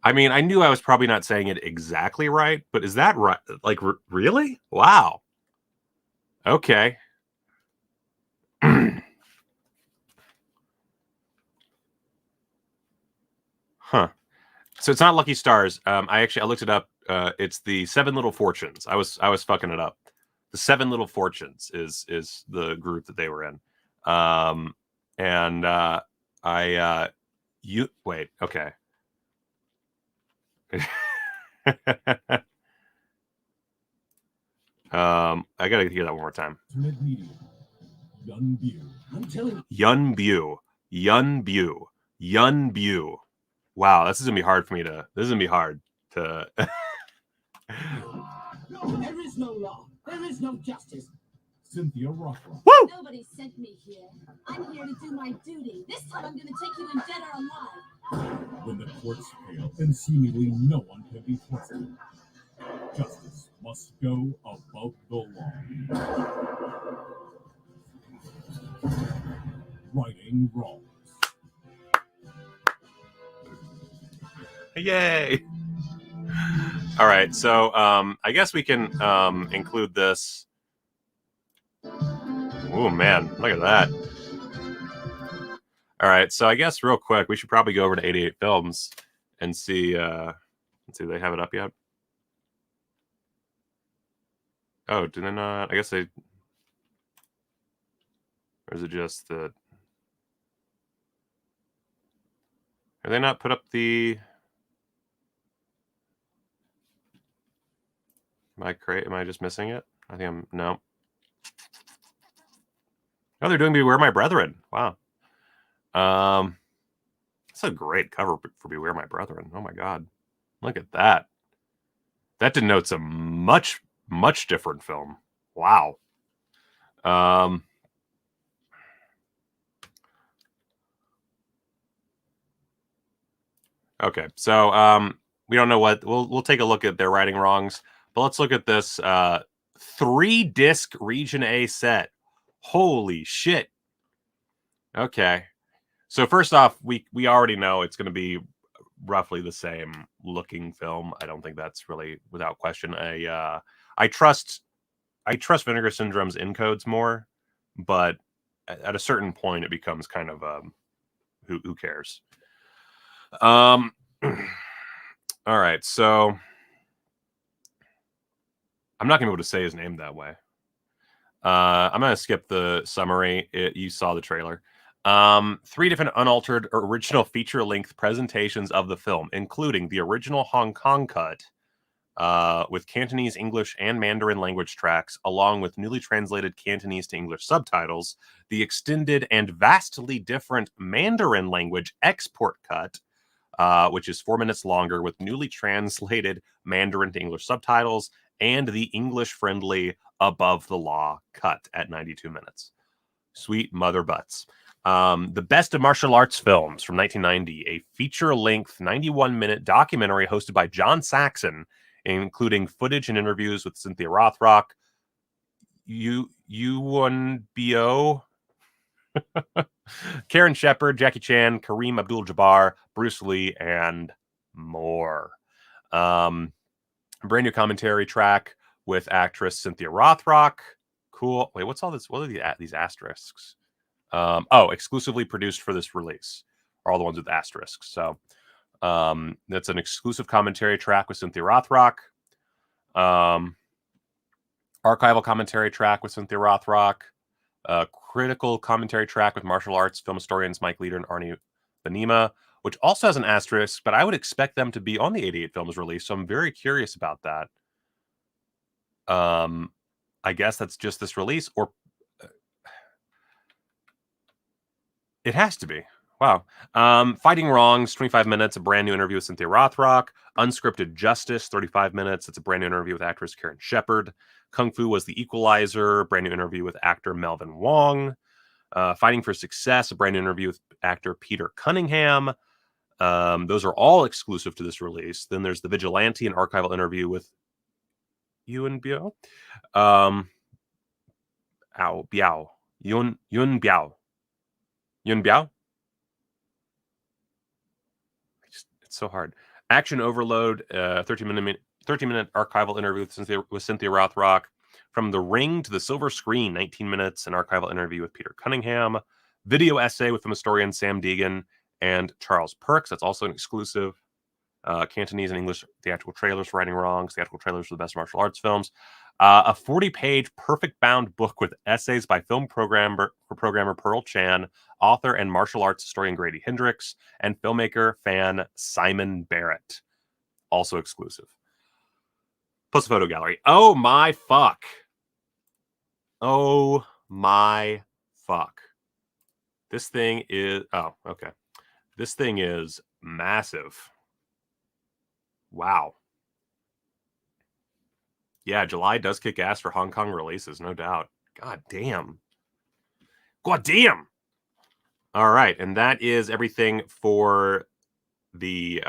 A: I mean, I knew I was probably not saying it exactly right, but is that right? Like, really? Wow. Okay. Huh. So it's not Lucky Stars. I looked it up. It's the 7 Little Fortunes. I was fucking it up. The 7 Little Fortunes is the group that they were in. Wait, okay. I gotta hear that one more time.
H: Yun Biu.
D: I'm telling you.
A: Yun Biu. Yun Biu. Yun Biu. Wow, this is gonna be hard for me to. This is gonna be hard to.
I: No, there is no law. There is no justice.
H: Cynthia Rothrock.
A: Woo!
I: Nobody sent me here. I'm here to do my duty. This time I'm going to take you in dead or alive.
H: When the courts fail and seemingly no one can be trusted, justice must go above the law. Righting wrongs.
A: Yay! All right, so I guess we can include this. Oh man, look at that! All right, so I guess real quick, we should probably go over to 88 Films and see. Let's see, do they have it up yet? Oh, do they not? I guess they. Or is it just the? Have they not put up the? Am I just missing it? I think I'm no. Oh, they're doing Beware My Brethren. Wow. That's a great cover for Beware My Brethren. Oh my god. Look at that. That denotes a much different film. Wow. Okay. So we don't know what we'll take a look at their writing wrongs, but let's look at this 3-disc Region A set. Holy shit. Okay. So first off, we already know it's going to be roughly the same looking film. I don't think that's really without question. I trust Vinegar Syndrome's encodes more, but at a certain point it becomes kind of who cares. All right, so I'm not gonna be able to say his name that way. I'm gonna skip the summary. You saw the trailer. 3 different unaltered original feature-length presentations of the film, including the original Hong Kong cut with Cantonese, English, and Mandarin language tracks, along with newly translated Cantonese to English subtitles, the extended and vastly different Mandarin language export cut, which is 4 minutes longer with newly translated Mandarin to English subtitles, and the English-friendly Above the Law cut at 92 minutes. Sweet mother butts. The Best of Martial Arts Films from 1990, a feature-length 91-minute documentary hosted by John Saxon, including footage and interviews with Cynthia Rothrock, Yuan Bio, Karen Shepard, Jackie Chan, Kareem Abdul-Jabbar, Bruce Lee, and more. Brand new commentary track with actress Cynthia Rothrock. Cool. Wait, what's all this? What are these asterisks? Exclusively produced for this release are all the ones with asterisks. So that's an exclusive commentary track with Cynthia Rothrock. Archival commentary track with Cynthia Rothrock. Critical commentary track with martial arts film historians Mike Leader and Arnie Benema, which also has an asterisk, but I would expect them to be on the 88 films release, so I'm very curious about that. I guess that's just this release, or it has to be. Wow. Fighting Wrongs, 25 minutes, a brand new interview with Cynthia Rothrock. Unscripted Justice, 35 minutes. It's a brand new interview with actress Karen Shepard. Kung Fu Was the Equalizer, brand new interview with actor Melvin Wong. Fighting for Success, a brand new interview with actor Peter Cunningham. Those are all exclusive to this release. Then there's The Vigilante, an archival interview with Yun Biao. Yun Biao. Yun Biao? It's so hard. Action Overload, 13-minute archival interview with Cynthia Rothrock. From the Ring to the Silver Screen, 19 minutes, an archival interview with Peter Cunningham. Video essay with film historian Sam Deegan and Charles Perks. That's also an exclusive. Cantonese and English theatrical trailers for Righting Wrongs. Theatrical trailers for the best martial arts films. A 40-page perfect bound book with essays by film programmer Pearl Chan, author and martial arts historian Grady Hendricks, and filmmaker fan Simon Barrett. Also exclusive. Plus a photo gallery. Oh my fuck. Oh my fuck. This thing is... Oh, okay. This thing is massive. Wow. Yeah, July does kick ass for Hong Kong releases, no doubt. God damn. God damn. All right, and that is everything for the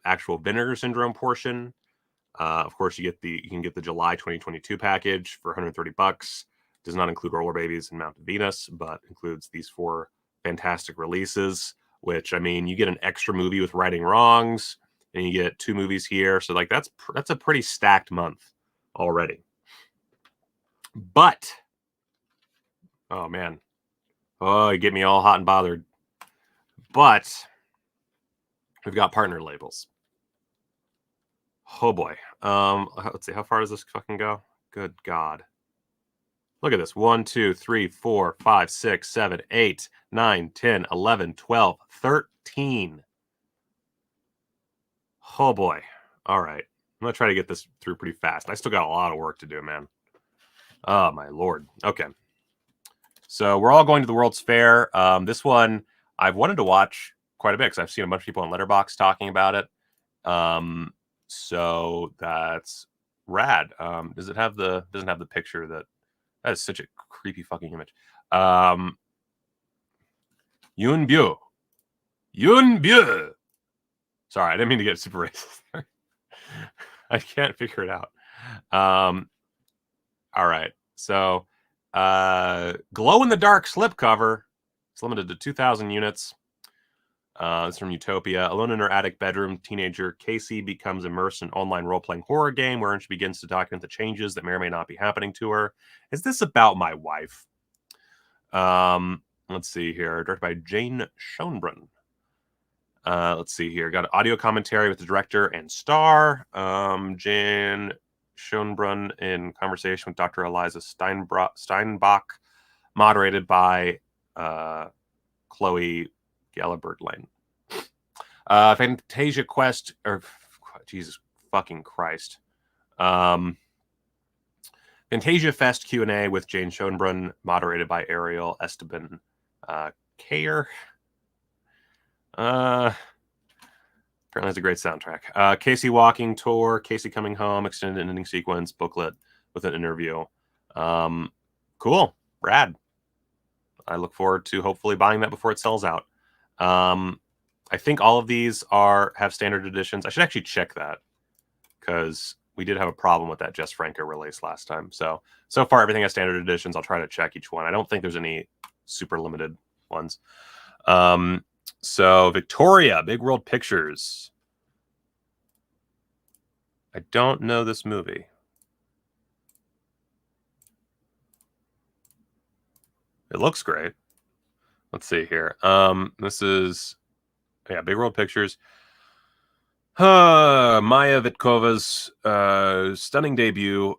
A: actual Vinegar Syndrome portion. Of course, you can get the July 2022 package for $130. Does not include Roller Babies and Mount Venus, but includes these 4 fantastic releases. Which, I mean, you get an extra movie with Righting Wrongs, and you get 2 movies here. So, like, that's a pretty stacked month already. But, oh, man. Oh, you get me all hot and bothered. But, we've got partner labels. Oh, boy. Let's see. How far does this fucking go? Good God. Look at this. 1, 2, 3, 4, 5, 6, 7, 8, 9, 10, 11, 12, 13. Oh, boy. All right. going to try to get this through pretty fast. I still got a lot of work to do, man. Oh, my Lord. Okay. So we're all going to the World's Fair. This one I've wanted to watch quite a bit because I've seen a bunch of people on Letterboxd talking about it. So that's rad. Doesn't have the picture that is such a creepy fucking image. Yoon Bu. Sorry, I didn't mean to get super racist. I can't figure it out. All right. So glow in the dark slipcover. It's limited to 2,000 units. It's from Utopia. Alone in her attic bedroom, teenager Casey becomes immersed in an online role-playing horror game wherein she begins to document the changes that may or may not be happening to her. Is this about my wife? Let's see here. Directed by Jane Schoenbrunn. Let's see here. Got audio commentary with the director and star. Jane Schoenbrunn in conversation with Dr. Eliza Steinbach, moderated by Chloe Gallibert-Lane. Fantasia Quest, or Jesus fucking Christ. Fantasia Fest Q&A with Jane Schoenbrunn, moderated by Ariel Esteban Kayer. Apparently it's a great soundtrack. Casey walking tour, Casey coming home, extended ending sequence, booklet with an interview. Cool. Rad. I look forward to hopefully buying that before it sells out. I think all of these have standard editions. I should actually check that because we did have a problem with that Jess Franco release last time. So far everything has standard editions. I'll try to check each one. I don't think there's any super limited ones. So Victoria, Big World Pictures. I don't know this movie. It looks great. Let's see here. This is, Big World Pictures. Maya Vitkova's stunning debut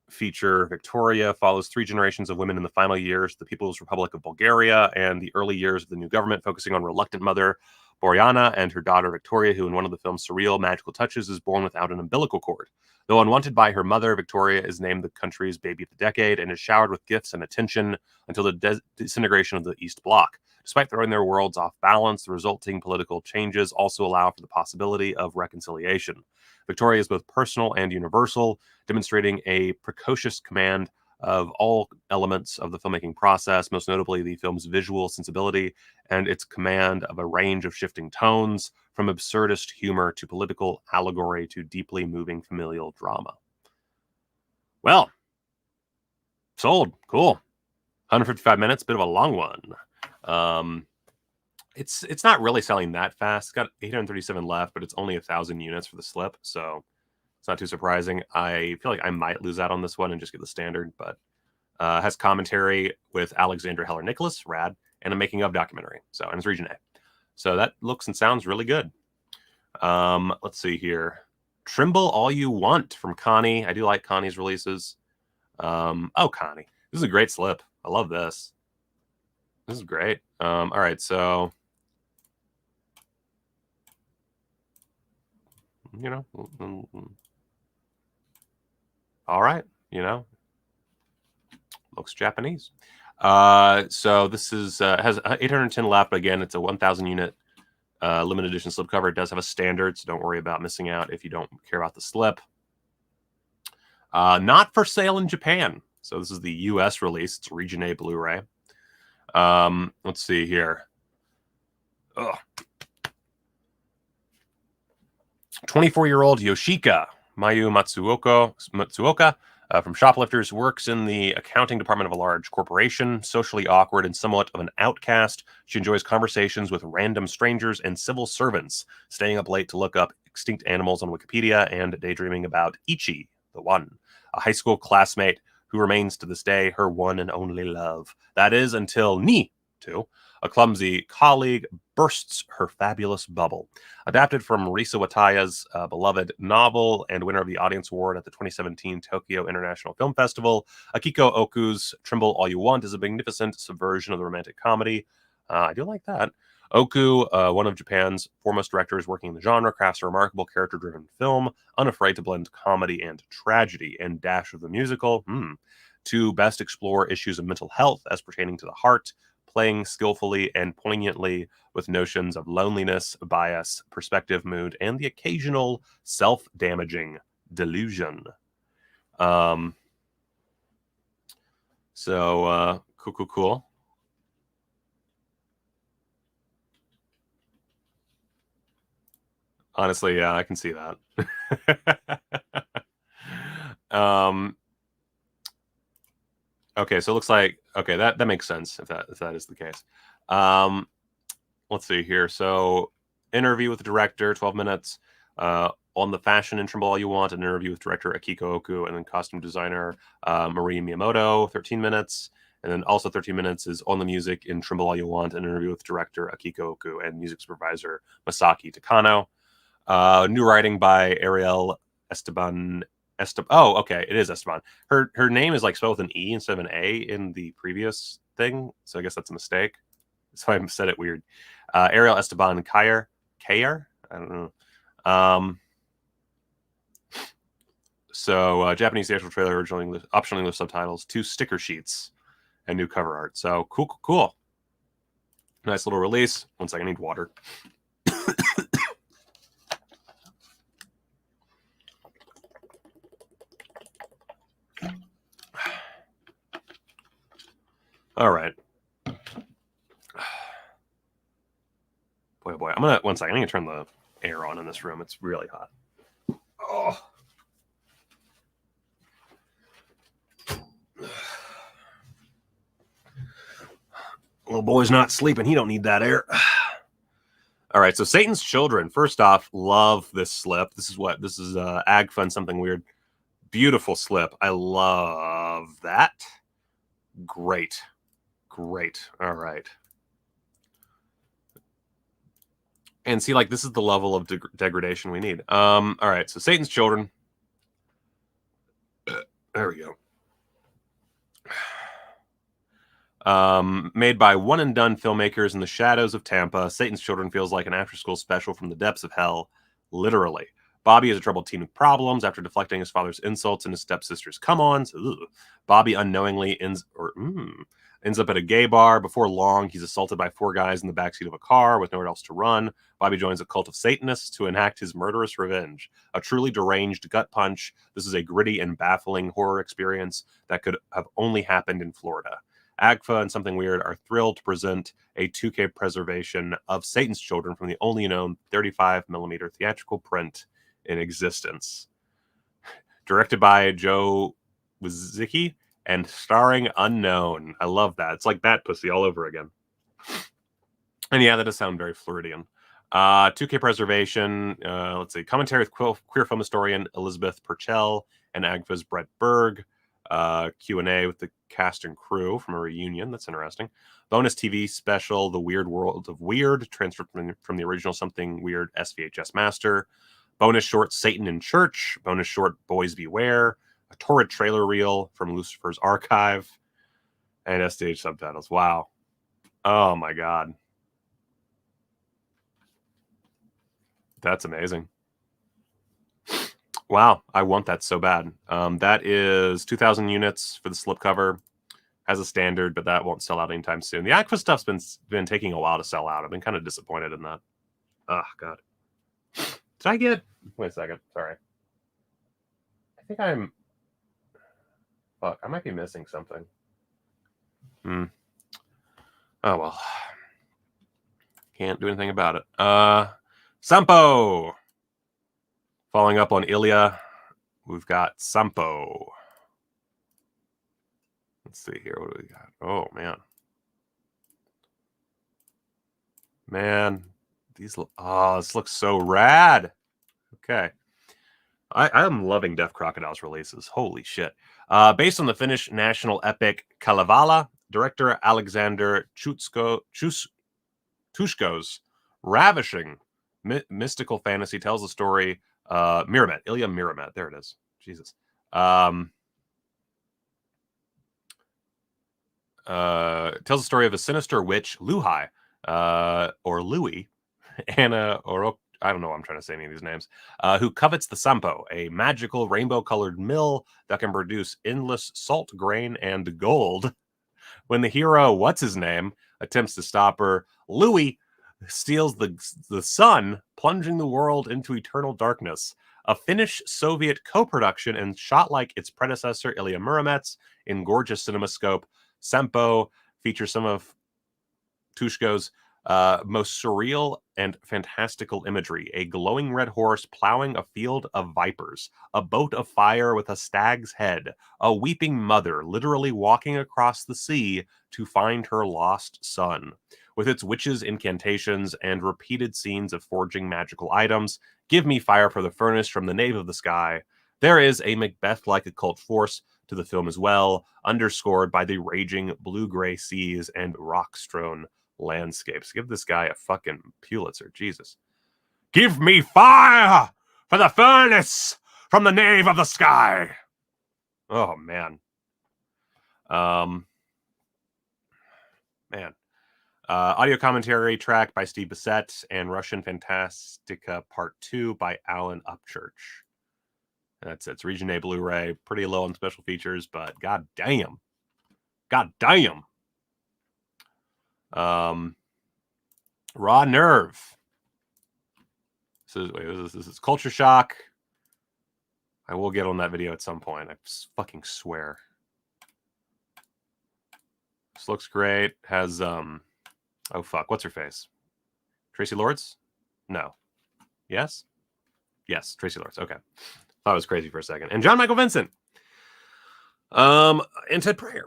A: feature, Victoria, follows 3 generations of women in the final years of the People's Republic of Bulgaria and the early years of the new government, focusing on reluctant mother Boriana and her daughter Victoria, who in one of the film's surreal magical touches is born without an umbilical cord. Though unwanted by her mother, Victoria is named the country's baby of the decade and is showered with gifts and attention until the disintegration of the East Bloc. Despite throwing their worlds off balance, the resulting political changes also allow for the possibility of reconciliation. Victoria is both personal and universal, demonstrating a precocious command of all elements of the filmmaking process, most notably the film's visual sensibility and its command of a range of shifting tones, from absurdist humor to political allegory to deeply moving familial drama. Well, sold. Cool. 155 minutes, bit of a long one. It's not really selling that fast. It's got 837 left, but it's only 1,000 units for the slip, so it's not too surprising. I feel like I might lose out on this one and just get the standard, but has commentary with Alexandra Heller-Nicholas, rad, and a making of documentary. So, and it's region A. So that looks and sounds really good. Let's see here. Tremble All You Want from Connie. I do like Connie's releases. Connie. This is a great slip. I love this. This is great. All right, so all right, looks Japanese. So this is has 810 left, but again, it's a 1,000 unit limited edition slipcover. It does have a standard, so don't worry about missing out if you don't care about the slip. Not for sale in Japan. So this is the US release. It's Region A Blu-ray. Let's see here. 24-year-old Yoshika Mayu Matsuoka from Shoplifters works in the accounting department of a large corporation. Socially awkward and somewhat of an outcast, she enjoys conversations with random strangers and civil servants, staying up late to look up extinct animals on Wikipedia and daydreaming about Ichi, the One, a high school classmate who remains to this day her one and only love. That is until Ni, too, a clumsy colleague, bursts her fabulous bubble. Adapted from Risa Wataya's beloved novel and winner of the Audience Award at the 2017 Tokyo International Film Festival, Akiko Oku's Tremble All You Want is a magnificent subversion of the romantic comedy. I do like that. Oku, one of Japan's foremost directors working in the genre, crafts a remarkable character-driven film, unafraid to blend comedy and tragedy, and dash of the musical, to best explore issues of mental health as pertaining to the heart, playing skillfully and poignantly with notions of loneliness, bias, perspective, mood, and the occasional self-damaging delusion. Cool. Honestly, yeah, I can see that. Okay, so it looks like that makes sense if that is the case. Let's see here. So, interview with the director, 12 minutes. On the fashion in Tremble All You Want, an interview with director Akiko Oku, and then costume designer Marie Miyamoto, 13 minutes. And then also 13 minutes is on the music in Tremble All You Want, an interview with director Akiko Oku and music supervisor Masaki Takano. New writing by Ariel Esteban. Oh, okay, it is Esteban. Her name is like spelled with an E instead of an A in the previous thing, so I guess that's a mistake. So I said it weird. Ariel Esteban Kayer? I don't know. So Japanese theatrical trailer, original English, optional English subtitles, 2 sticker sheets, and new cover art. So cool. Nice little release. One second, I need water. All right. Boy. One second. I'm gonna turn the air on in this room. It's really hot. Oh. Little boy's not sleeping. He don't need that air. All right. So Satan's Children. First off, love this slip. This is Ag Fun Something Weird. Beautiful slip. I love that. Great. All right. And see, like, this is the level of degradation we need. All right. So Satan's Children. There we go. Made by one and done filmmakers in the shadows of Tampa, Satan's Children feels like an after-school special from the depths of hell, literally. Bobby is a troubled teen with problems. After deflecting his father's insults and his stepsister's come-ons, Bobby unknowingly ends up at a gay bar. Before long, he's assaulted by 4 guys in the backseat of a car with nowhere else to run. Bobby joins a cult of Satanists to enact his murderous revenge. A truly deranged gut punch. This is a gritty and baffling horror experience that could have only happened in Florida. AGFA and Something Weird are thrilled to present a 2K preservation of Satan's Children from the only known 35mm theatrical print in existence. Directed by Joe Wizicki and starring unknown. I love that. It's like Bat Pussy all over again. And yeah, that does sound very Floridian. 2K preservation. Let's see. Commentary with queer film historian Elizabeth Purcell and AGFA's Brett Berg. Q&A with the cast and crew from a reunion. That's interesting. Bonus TV special, The Weird World of Weird, transferred from the original Something Weird SVHS master. Bonus short, Satan in Church. Bonus short, Boys Beware. A torrid trailer reel from Lucifer's Archive. And SDH subtitles. Wow. Oh my God. That's amazing. Wow, I want that so bad. That is 2,000 units for the slipcover. Has a standard, but that won't sell out anytime soon. The Aqua stuff's been taking a while to sell out. I've been kind of disappointed in that. Oh, God. Did I get... Wait a second. Sorry. I think I'm... Fuck, I might be missing something. Oh, well. Can't do anything about it. Sampo! Following up on Ilya, we've got Sampo. Let's see here. What do we got? Oh, man. Man. This looks so rad. Okay. I am loving Deaf Crocodile's releases. Holy shit. Based on the Finnish national epic Kalevala, director Alexander Tushko's ravishing mystical fantasy tells the story Miramet, Ilya Miramet. There it is. Jesus. Tells the story of a sinister witch, Luhai, or Louis, Anna, or I don't know why I'm trying to say any of these names, who covets the Sampo, a magical rainbow-colored mill that can produce endless salt grain and gold. When the hero, what's his name, attempts to stop her, Louis steals the sun, plunging the world into eternal darkness. A Finnish-Soviet co-production and shot like its predecessor, Ilya Muromets, in gorgeous CinemaScope, Sampo features some of Tushko's most surreal and fantastical imagery. A glowing red horse plowing a field of vipers, a boat of fire with a stag's head, a weeping mother literally walking across the sea to find her lost son. With its witches' incantations and repeated scenes of forging magical items, give me fire for the furnace from the Knave of the Sky. There is a Macbeth-like occult force to the film as well, underscored by the raging blue-gray seas and rock-strewn landscapes. Give this guy a fucking Pulitzer, Jesus. Give me fire for the furnace from the Knave of the Sky. Oh, man. Audio commentary track by Steve Bissett and Russian Fantastica Part 2 by Alan Upchurch. That's it. It's Region A Blu-ray. Pretty low on special features, but god damn. God damn. Raw Nerve. This is Culture Shock. I will get on that video at some point. I fucking swear. This looks great. Has oh fuck, what's her face? Tracy Lords? No. Yes? Yes, Tracy Lords. Okay. Thought it was crazy for a second. And John Michael Vincent. And Ted Pryor.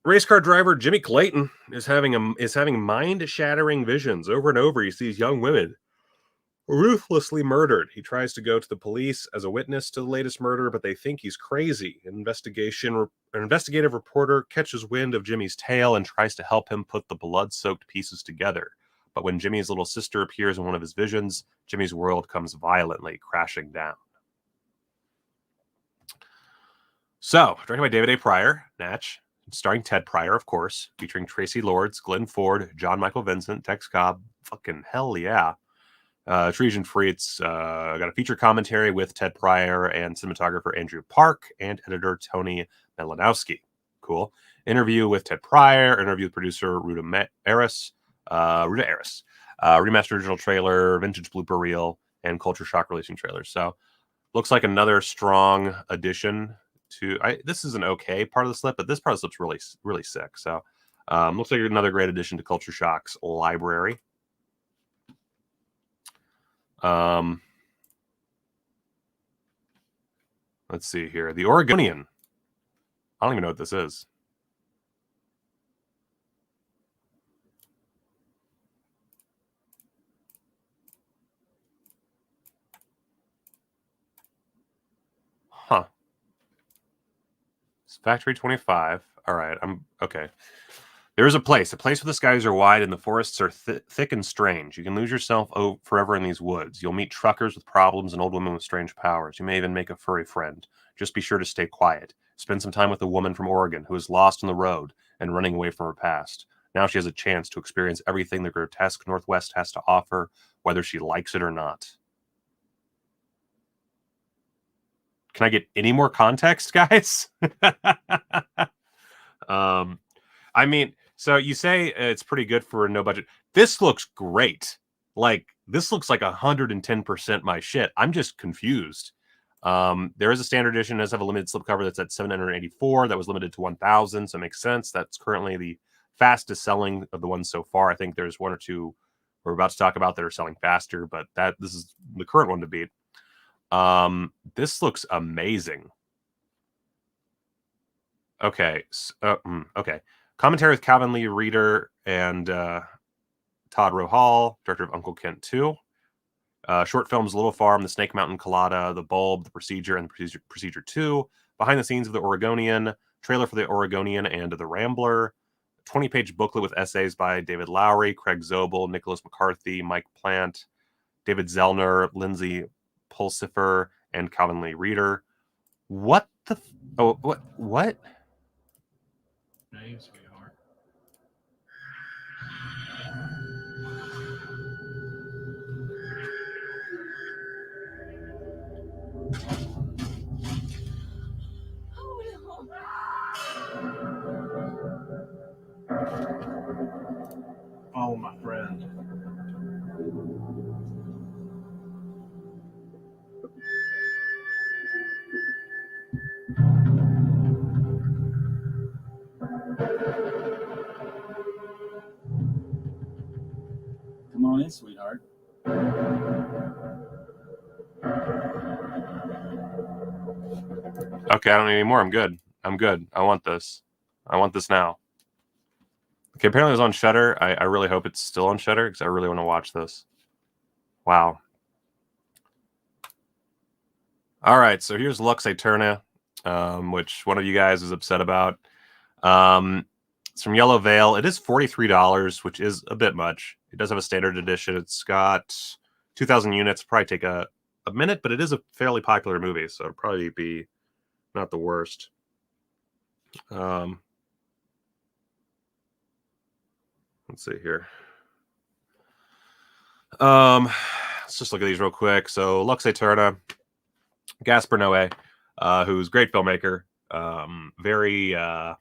A: Race car driver Jimmy Clayton is having mind-shattering visions. Over and over, he sees young women ruthlessly murdered. He tries to go to the police as a witness to the latest murder, but they think he's crazy. An investigative reporter catches wind of Jimmy's tale and tries to help him put the blood-soaked pieces together. But when Jimmy's little sister appears in one of his visions, Jimmy's world comes violently crashing down. So, directed by David A. Pryor, Natch, starring Ted Pryor, of course, featuring Tracy Lords, Glenn Ford, John Michael Vincent, Tex Cobb. Fucking hell yeah. Treason Freets got a feature commentary with Ted Pryor and cinematographer Andrew Park and editor Tony Melanowski. Cool. Interview with Ted Pryor, interview with producer Ruta Aris, remastered original trailer, vintage blooper reel, and Culture Shock releasing trailers. So, looks like another strong addition to. This is an okay part of the slip, but this part of the slip's really, really sick. So, looks like another great addition to Culture Shock's library. Let's see here. The Oregonian. I don't even know what this is. Huh. It's Factory 25. All right. Okay. There is a place where the skies are wide and the forests are thick and strange. You can lose yourself forever in these woods. You'll meet truckers with problems and old women with strange powers. You may even make a furry friend. Just be sure to stay quiet. Spend some time with a woman from Oregon who is lost on the road and running away from her past. Now she has a chance to experience everything the grotesque Northwest has to offer, whether she likes it or not. Can I get any more context, guys? I mean, so you say it's pretty good for no budget. This looks great. Like, this looks like 110% my shit. I'm just confused. There is a standard edition. It does have a limited slipcover that's at $784. That was limited to 1,000, so it makes sense. That's currently the fastest selling of the ones so far. I think there's one or two we're about to talk about that are selling faster, but this is the current one to beat. This looks amazing. Okay. Okay. Commentary with Calvin Lee Reeder and Todd Rohal, director of Uncle Kent 2. Short films Little Farm, The Snake Mountain Colada, The Bulb, The Procedure, and The Procedure 2. Behind the scenes of The Oregonian. Trailer for The Oregonian and The Rambler. 20-page booklet with essays by David Lowery, Craig Zobel, Nicholas McCarthy, Mike Plant, David Zellner, Lindsay Pulsifer, and Calvin Lee Reeder. What the... What?
K: Names, sweetheart. Follow my friend.
J: Come on in, sweetheart.
A: Okay, I don't need any more. I'm good. I'm good. I want this. I want this now. Okay, apparently it was on Shudder. I really hope it's still on Shudder because I really want to watch this. Wow. All right, so here's Lux Aeterna, which one of you guys is upset about. It's from Yellow Veil. It is $43, which is a bit much. It does have a standard edition. It's got 2,000 units. Probably take a minute, but it is a fairly popular movie, so it'll probably be not the worst. Let's see here. Let's just look at these real quick. So Lux Aeterna, Gaspar Noé, who's a great filmmaker. Very I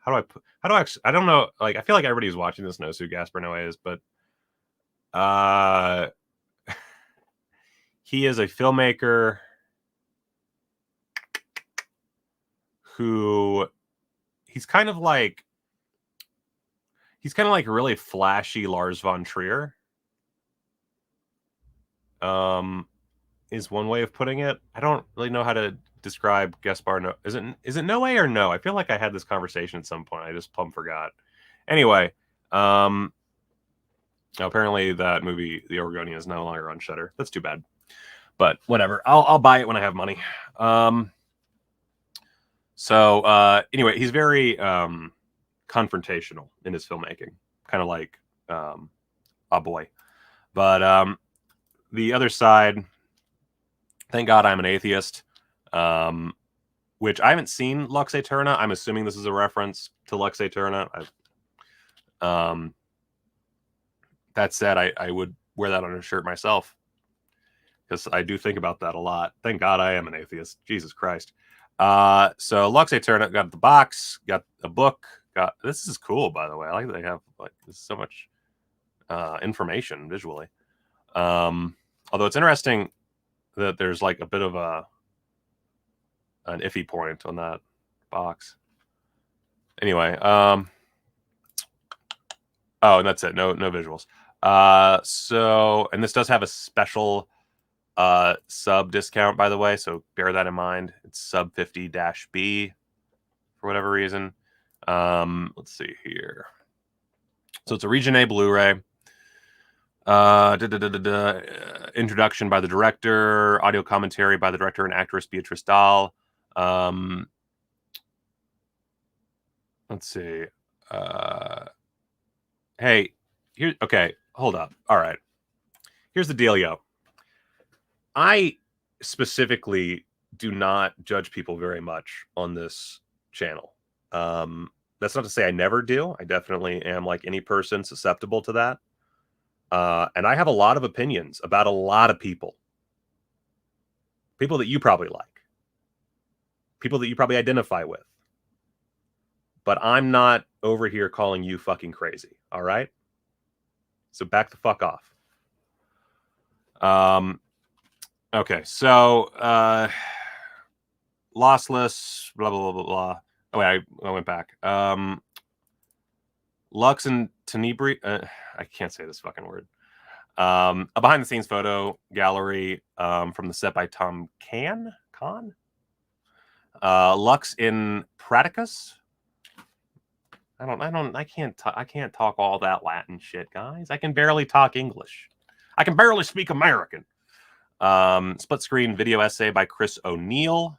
A: don't know. Like, I feel like everybody who's watching this knows who Gaspar Noé is, but he is a filmmaker who he's kind of like really flashy Lars von Trier. Is one way of putting it. I don't really know how to describe Gaspar. No, is it Noé or no? I feel like I had this conversation at some point. I just plumb forgot. Anyway, apparently that movie, The Oregonian, is no longer on Shudder. That's too bad. But whatever. I'll buy it when I have money. So anyway, he's very confrontational in his filmmaking, kind of like a boy. But the other side, thank God I'm an atheist, which I haven't seen Lux Aeterna. I'm assuming this is a reference to Lux Aeterna. That said, I would wear that on a shirt myself because I do think about that a lot. Thank God I am an atheist. Jesus Christ. So Lux Aeterna, got the box, got a book. This is cool, by the way. I like that they have there's so much information visually. Although it's interesting that there's like a bit of an iffy point on that box. Anyway, oh, and that's it. No visuals. So, and this does have a special sub discount, by the way, so bear that in mind. It's sub 50-B for whatever reason. Let's see here. So it's a Region A Blu-ray. Introduction by the director, audio commentary by the director and actress Beatrice Dahl. Let's see. Hey, here. Okay, hold up. All right. Here's the dealio. I specifically do not judge people very much on this channel. That's not to say I never do. I definitely am, like any person, susceptible to that. And I have a lot of opinions about a lot of people. People that you probably like. People that you probably identify with. But I'm not over here calling you fucking crazy. All right? So back the fuck off. Okay, so lossless, blah, blah, blah, blah, blah. Oh, wait, I went back. Lux and Tenebri, I can't say this fucking word. A behind-the-scenes photo gallery from the set by Tom Kahn. Lux in Praticus. I can't talk all that Latin shit, guys. I can barely talk English. I can barely speak American. Split screen video essay by Chris O'Neill.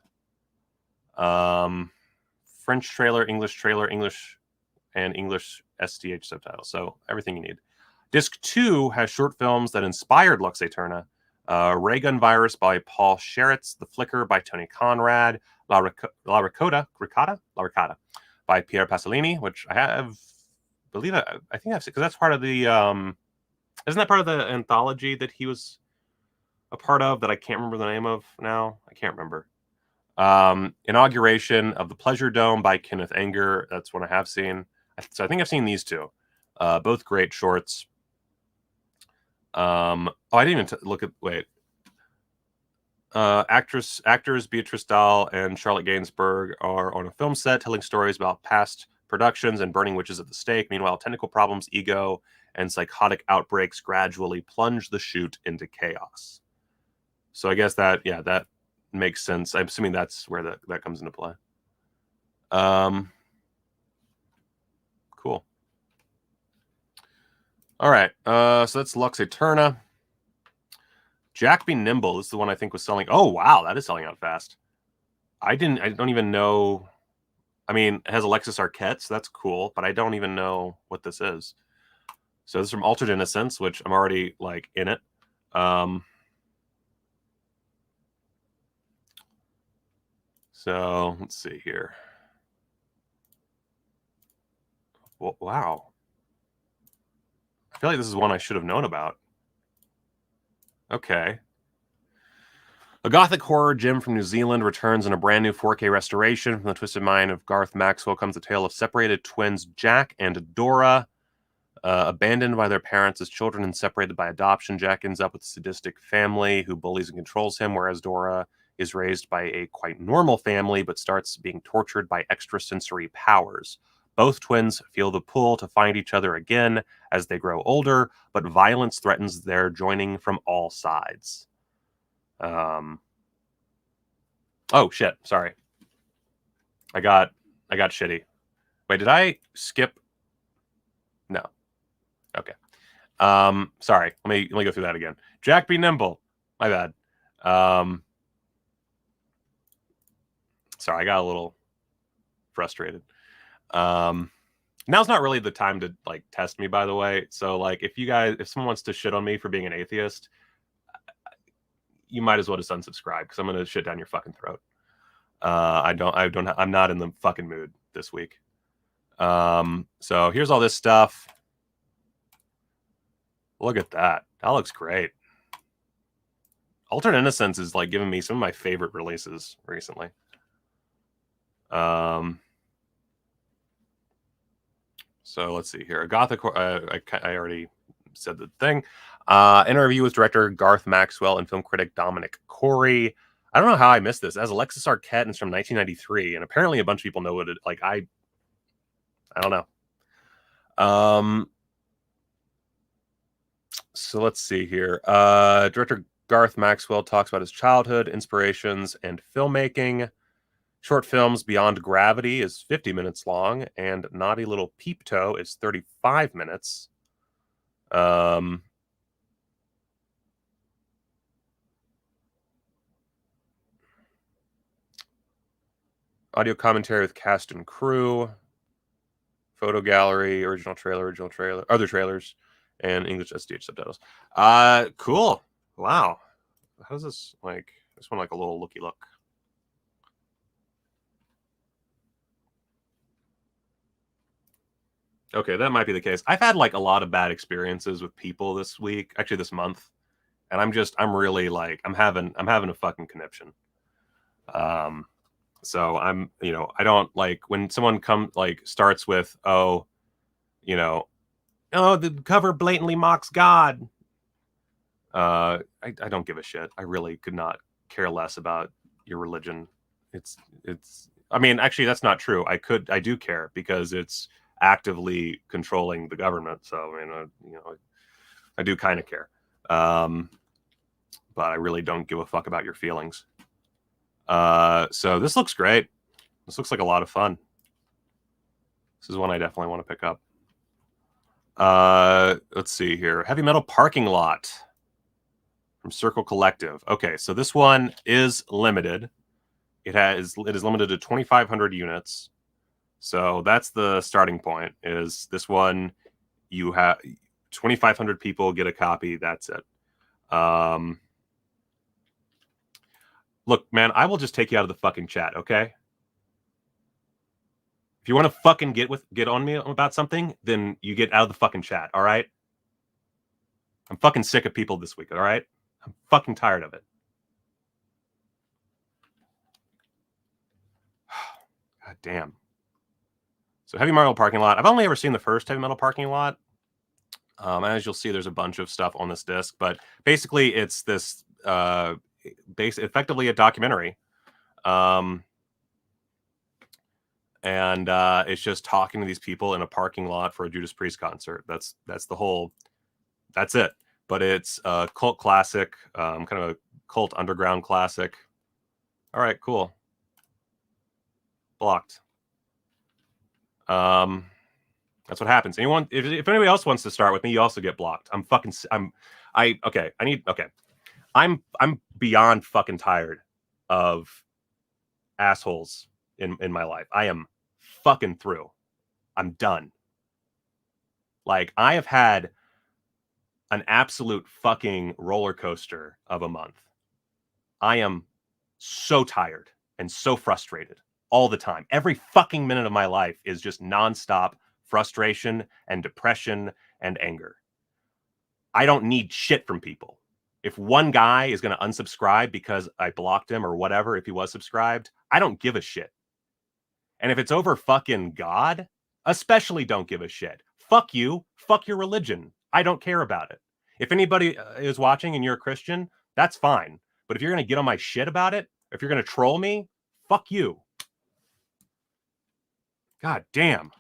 A: French trailer, English, and English STH subtitles. So everything you need. Disc 2 has short films that inspired Lux Aeterna. Ray Gun Virus by Paul Sheritz. The Flicker by Tony Conrad. La Ricotta by Pierre Pasolini, which I think I've seen, because that's part of the isn't that part of the anthology that he was a part of that I can't remember the name of now? I can't remember. Inauguration of the Pleasure Dome by Kenneth Anger. That's one I have seen. So I think I've seen these two. Both great shorts. I didn't even look at. Wait. Actors Beatrice Dahl and Charlotte Gainsbourg are on a film set telling stories about past productions and burning witches at the stake. Meanwhile, technical problems, ego, and psychotic outbreaks gradually plunge the shoot into chaos. So I guess that makes sense. I'm assuming that's where that comes into play. Cool. All right. So that's Lux Aeterna. Jack Be Nimble is the one I think was selling. Oh, wow. That is selling out fast. I don't even know. I mean, it has Alexis Arquette, so that's cool, but I don't even know what this is. So this is from Altered Innocence, which I'm already like in it. So let's see here. Well, wow. I feel like this is one I should have known about. Okay. A gothic horror gem from New Zealand returns in a brand new 4K restoration. From the twisted mind of Garth Maxwell comes the tale of separated twins Jack and Dora. Abandoned by their parents as children and separated by adoption, Jack ends up with a sadistic family who bullies and controls him, whereas Dora is raised by a quite normal family but starts being tortured by extrasensory powers. Both twins feel the pull to find each other again as they grow older, but violence threatens their joining from all sides. Oh shit, sorry. I got shitty. Wait, did I skip? No. Okay. Sorry. Let me go through that again. Jack Be Nimble. My bad. Sorry, I got a little frustrated. Now's not really the time to like test me, by the way. So like if someone wants to shit on me for being an atheist, you might as well just unsubscribe because I'm gonna shit down your fucking throat. I'm not in the fucking mood this week. So here's all this stuff. Look at that. That looks great. Altered Innocence is like giving me some of my favorite releases recently. So let's see here. Gothic. I already said the thing. Interview with director Garth Maxwell and film critic Dominic Corey. I don't know how I missed this. As Alexis Arquette, and it's from 1993, and apparently a bunch of people know what it. Like I don't know. So let's see here. Director Garth Maxwell talks about his childhood, inspirations, and filmmaking. Short films Beyond Gravity is 50 minutes long, and Naughty Little Peep Toe is 35 minutes. Audio commentary with cast and crew. Photo gallery, original trailer, other trailers, and English SDH subtitles. Cool. Wow. How does this like? This one like a little looky look. Okay, that might be the case. I've had like a lot of bad experiences with people this week, actually this month, and I'm really like I'm having a fucking conniption. So I'm, I don't like when someone starts with, the cover blatantly mocks God. I don't give a shit. I really could not care less about your religion. I mean, actually that's not true. I do care because it's actively controlling the government. So, I mean, I do kind of care. But I really don't give a fuck about your feelings. So this looks great. This looks like a lot of fun. This is one I definitely want to pick up. Let's see here. Heavy Metal Parking Lot from Circle Collective. Okay, so this one is limited. It is limited to 2,500 units. So that's the starting point. Is this one? You have 2,500 people get a copy. That's it. Look, man, I will just take you out of the fucking chat, okay? If you want to fucking get on me about something, then you get out of the fucking chat, all right? I'm fucking sick of people this week, all right? I'm fucking tired of it. God damn. So Heavy Metal Parking Lot. I've only ever seen the first Heavy Metal Parking Lot. As you'll see, there's a bunch of stuff on this disc, but basically it's this effectively a documentary. And it's just talking to these people in a parking lot for a Judas Priest concert. That's it. But it's a cult classic, kind of a cult underground classic. All right, cool. Blocked. That's what happens. Anyone, if anybody else wants to start with me, you also get blocked. I'm beyond fucking tired of assholes in my life. I am fucking through. I'm done. Like, I have had an absolute fucking roller coaster of a month. I am so tired and so frustrated all the time. Every fucking minute of my life is just nonstop frustration and depression and anger. I don't need shit from people. If one guy is going to unsubscribe because I blocked him or whatever, if he was subscribed, I don't give a shit. And if it's over fucking God, especially don't give a shit. Fuck you. Fuck your religion. I don't care about it. If anybody is watching and you're a Christian, that's fine. But if you're going to get on my shit about it, if you're going to troll me, fuck you. God damn.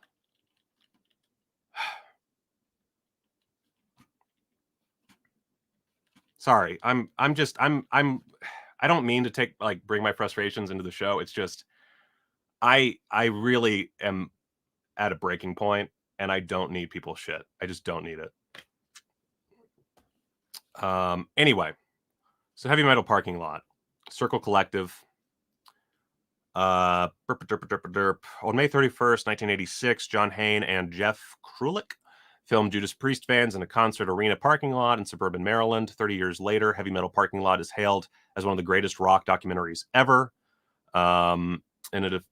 A: Sorry. I don't mean to bring my frustrations into the show. It's just I really am at a breaking point and I don't need people's shit. I just don't need it. Anyway, so Heavy Metal Parking Lot, Circle Collective. On May 31st, 1986, John Hayne and Jeff Krulik filmed Judas Priest fans in a concert arena parking lot in suburban Maryland. 30 years later, Heavy Metal Parking Lot is hailed as one of the greatest rock documentaries ever. And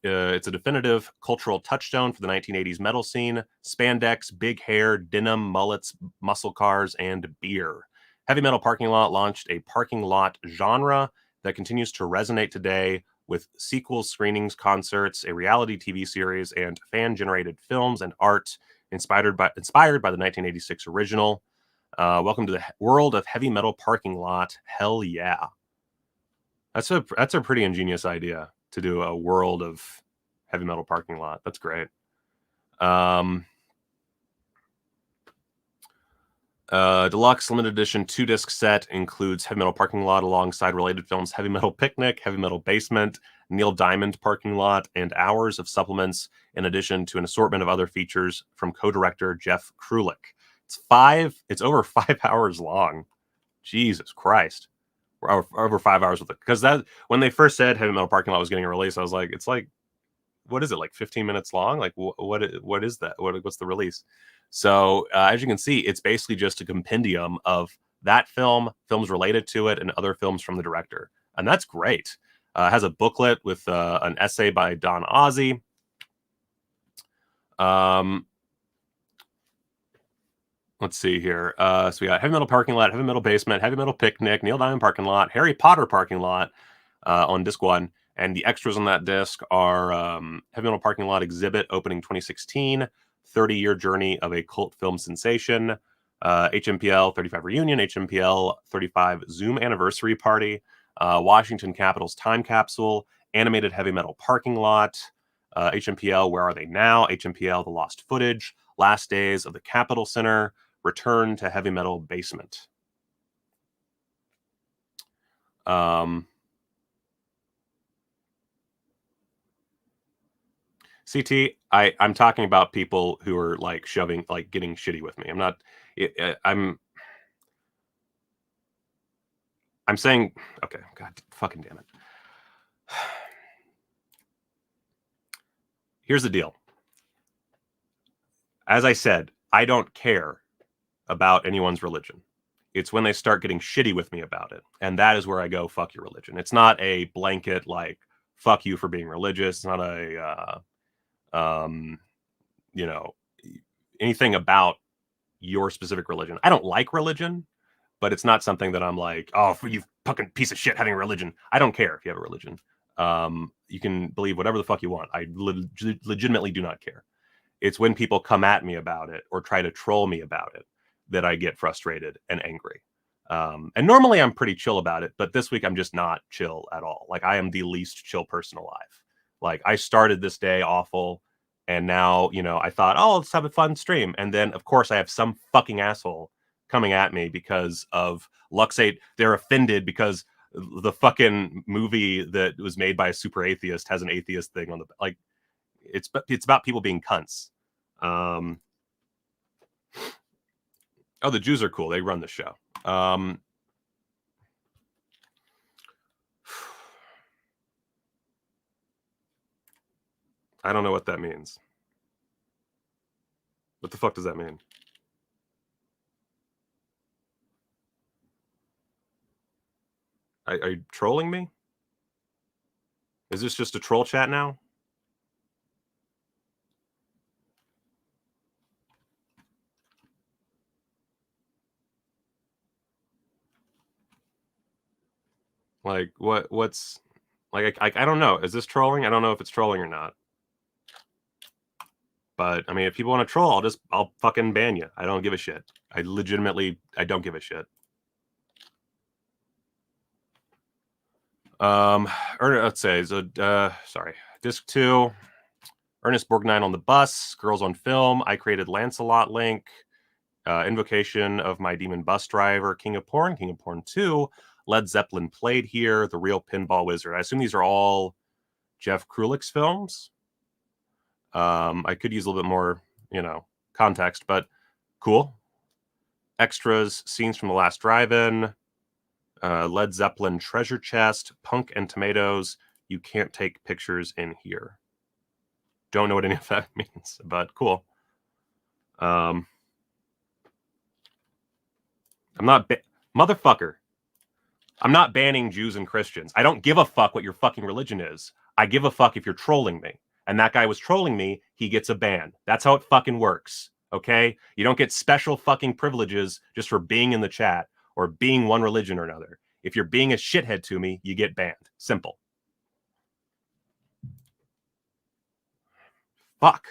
A: it's a definitive cultural touchstone for the 1980s metal scene. Spandex, big hair, denim, mullets, muscle cars, and beer. Heavy Metal Parking Lot launched a parking lot genre that continues to resonate today with sequels, screenings, concerts, a reality TV series, and fan-generated films and art inspired by the 1986 original. Welcome to the world of Heavy Metal Parking Lot. Hell yeah. That's a pretty ingenious idea to do a world of Heavy Metal Parking Lot. That's great. Deluxe limited edition 2-disc set includes Heavy Metal Parking Lot alongside related films Heavy Metal Picnic, Heavy Metal Basement, Neil Diamond Parking Lot, and hours of supplements, in addition to an assortment of other features from co-director Jeff Krulik. It's over 5 hours long. Jesus Christ. We're over 5 hours with it. Because that, when they first said Heavy Metal Parking Lot was getting a release, I was like, what is it, like 15 minutes long? Like, what is that? What's the release? So as you can see, it's basically just a compendium of that film, films related to it, and other films from the director. And that's great. It has a booklet with an essay by Don Ozzie. Let's see here. So we got Heavy Metal Parking Lot, Heavy Metal Basement, Heavy Metal Picnic, Neil Diamond Parking Lot, Harry Potter Parking Lot on disc 1. And the extras on that disc are Heavy Metal Parking Lot exhibit opening 2016, 30-year journey of a cult film sensation, HMPL 35 reunion, HMPL 35 Zoom anniversary party, Washington Capitals time capsule, animated Heavy Metal Parking Lot, HMPL Where Are They Now, HMPL The Lost Footage, Last Days of the Capitol Center, Return to Heavy Metal Basement. CT, I'm talking about people who are like shoving, like getting shitty with me. I'm not. I'm saying, okay. God, fucking damn it. Here's the deal. As I said, I don't care about anyone's religion. It's when they start getting shitty with me about it, and that is where I go, fuck your religion. It's not a blanket like fuck you for being religious. It's not a anything about your specific religion. I don't like religion, but it's not something that I'm like, oh, you fucking piece of shit having a religion. I don't care if you have a religion. You can believe whatever the fuck you want. I legitimately do not care. It's when people come at me about it or try to troll me about it that I get frustrated and angry. And normally I'm pretty chill about it, but this week I'm just not chill at all. Like, I am the least chill person alive. Like, I started this day awful, and now, you know, I thought, oh, let's have a fun stream. And then, of course, I have some fucking asshole coming at me because of Luxate. They're offended because the fucking movie that was made by a super atheist has an atheist thing on the, like, it's about people being cunts. Oh, the Jews are cool. They run the show. I don't know what that means. What the fuck does that mean? Are you trolling me? Is this just a troll chat now? Like, what's like, I don't know. Is this trolling? I don't know if it's trolling or not. But I mean, if people want to troll, I'll fucking ban you. I don't give a shit. I don't give a shit. Let's say, so, sorry. Disc 2, Ernest Borgnine on the bus, Girls on Film, I created Lancelot Link, Invocation of My Demon Bus Driver, King of Porn 2, Led Zeppelin Played Here, The Real Pinball Wizard. I assume these are all Jeff Krulik's films. I could use a little bit more, you know, context, but cool. Extras, Scenes from the Last Drive-In, Led Zeppelin Treasure Chest, Punk and Tomatoes, You Can't Take Pictures in Here. Don't know what any of that means, but cool. I'm not motherfucker. I'm not banning Jews and Christians. I don't give a fuck what your fucking religion is. I give a fuck if you're trolling me. And that guy was trolling me, he gets a ban. That's how it fucking works. Okay? You don't get special fucking privileges just for being in the chat or being one religion or another. If you're being a shithead to me, you get banned. Simple. Fuck.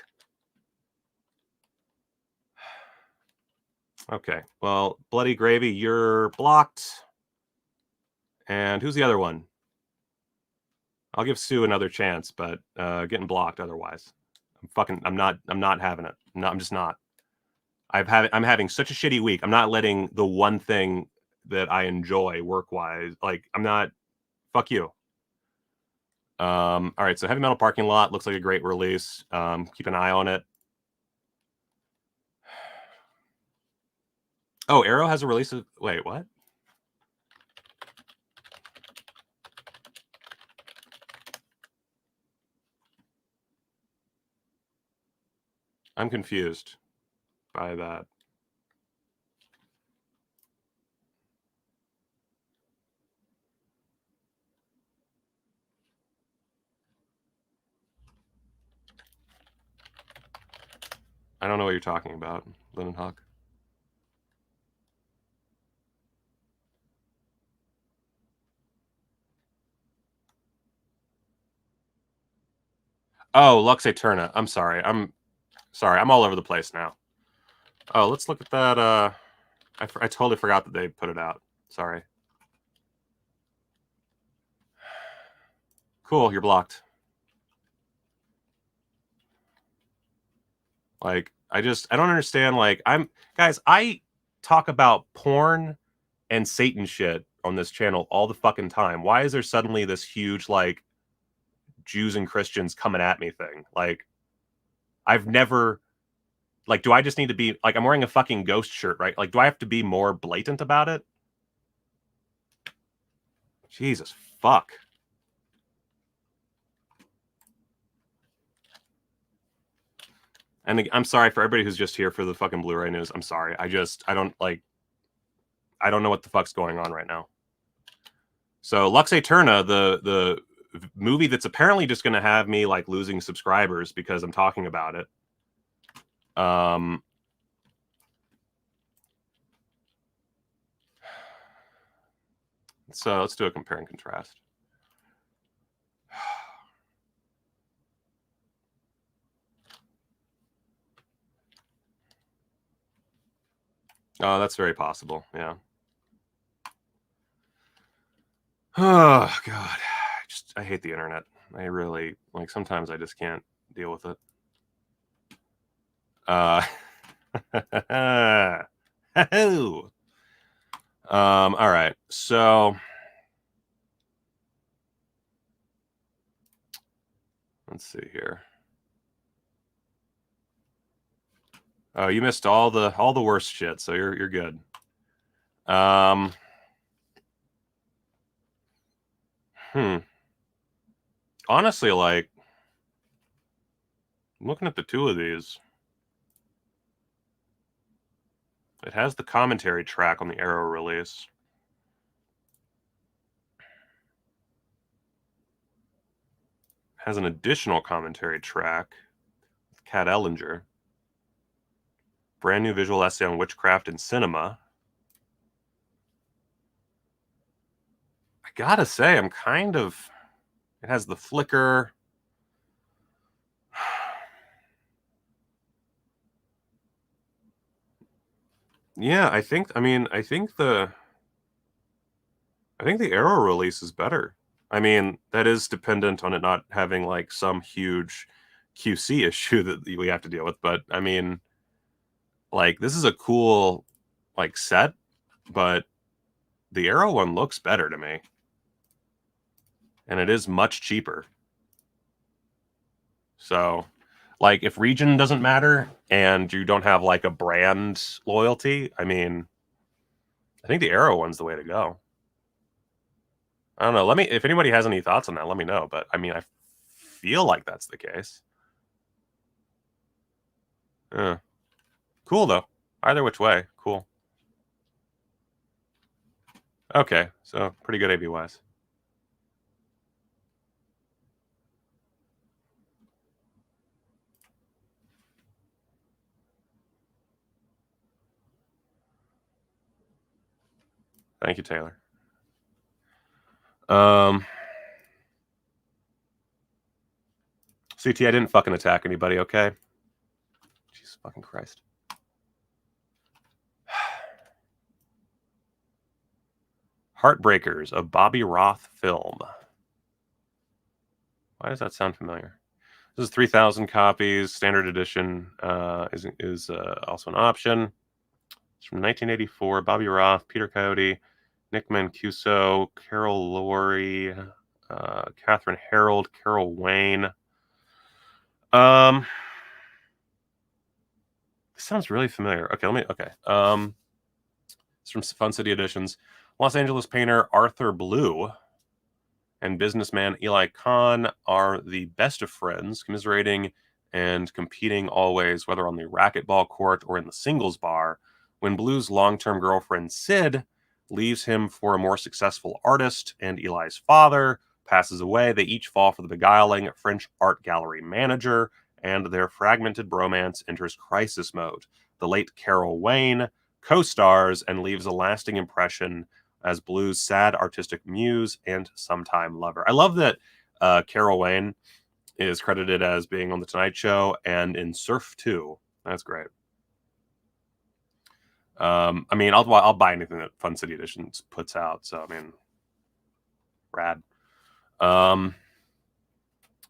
A: Okay. Well, Bloody Gravy, you're blocked. And who's the other one? I'll give Sue another chance, but getting blocked otherwise. I'm not having it. No, I'm just not. I'm having such a shitty week. I'm not letting the one thing that I enjoy work-wise. Like, I'm not. Fuck you. All right, so Heavy Metal Parking Lot looks like a great release. Keep an eye on it. Oh, Arrow has a release of. Wait, what? I'm confused by that. I don't know what you're talking about, Lennon Hawk. Oh, Lux Aeterna. I'm sorry. I'm all over the place now. Oh, let's look at that. I totally forgot that they put it out. Sorry. Cool, you're blocked. Like, I don't understand. Like, guys, I talk about porn and Satan shit on this channel all the fucking time. Why is there suddenly this huge, like, Jews and Christians coming at me thing? Like, I've never, like, do I just need to be, like, I'm wearing a fucking ghost shirt, right? Like, do I have to be more blatant about it? Jesus fuck. And I'm sorry for everybody who's just here for the fucking Blu-ray news. I'm sorry. I don't know what the fuck's going on right now. So Lux Aeterna, the movie that's apparently just going to have me like losing subscribers because I'm talking about it. So let's do a compare and contrast. Oh, that's very possible. Yeah. Oh God, I hate the internet. I really like. Sometimes I just can't deal with it. All right. So let's see here. Oh, you missed all the worst shit, so you're good. Honestly, like, I'm looking at the two of these. It has the commentary track on the Arrow release. Has an additional commentary track with Kat Ellinger. Brand new visual essay on witchcraft in cinema. I gotta say, I'm kind of... It has the flicker. Yeah, I think the Arrow release is better. I mean, that is dependent on it not having like some huge QC issue that we have to deal with. But I mean, like, this is a cool like set, but the Arrow one looks better to me. And it is much cheaper. So, like, if region doesn't matter and you don't have like a brand loyalty, I mean, I think the Arrow one's the way to go. I don't know. If anybody has any thoughts on that, let me know. But I mean, I feel like that's the case. Cool though. Either which way, cool. Okay, so pretty good ABYs. Thank you, Taylor. CT, I didn't fucking attack anybody, okay? Jesus fucking Christ. Heartbreakers, a Bobby Roth film. Why does that sound familiar? This is 3,000 copies. Standard edition is also an option. It's from 1984. Bobby Roth, Peter Coyote, Nick Mancuso, Carol Laurie, Catherine Harold, Carol Wayne. This sounds really familiar. Okay, it's from Fun City Editions. Los Angeles painter Arthur Blue and businessman Eli Kahn are the best of friends, commiserating and competing always, whether on the racquetball court or in the singles bar. When Blue's long-term girlfriend Sid leaves him for a more successful artist and Eli's father passes away, they each fall for the beguiling French art gallery manager, and their fragmented bromance enters crisis mode. The late Carol Wayne co-stars and leaves a lasting impression as Blue's sad artistic muse and sometime lover. I love that Carol Wayne is credited as being on The Tonight Show and in Surf 2. That's great. I mean, I'll buy anything that Fun City Editions puts out. So, I mean, rad.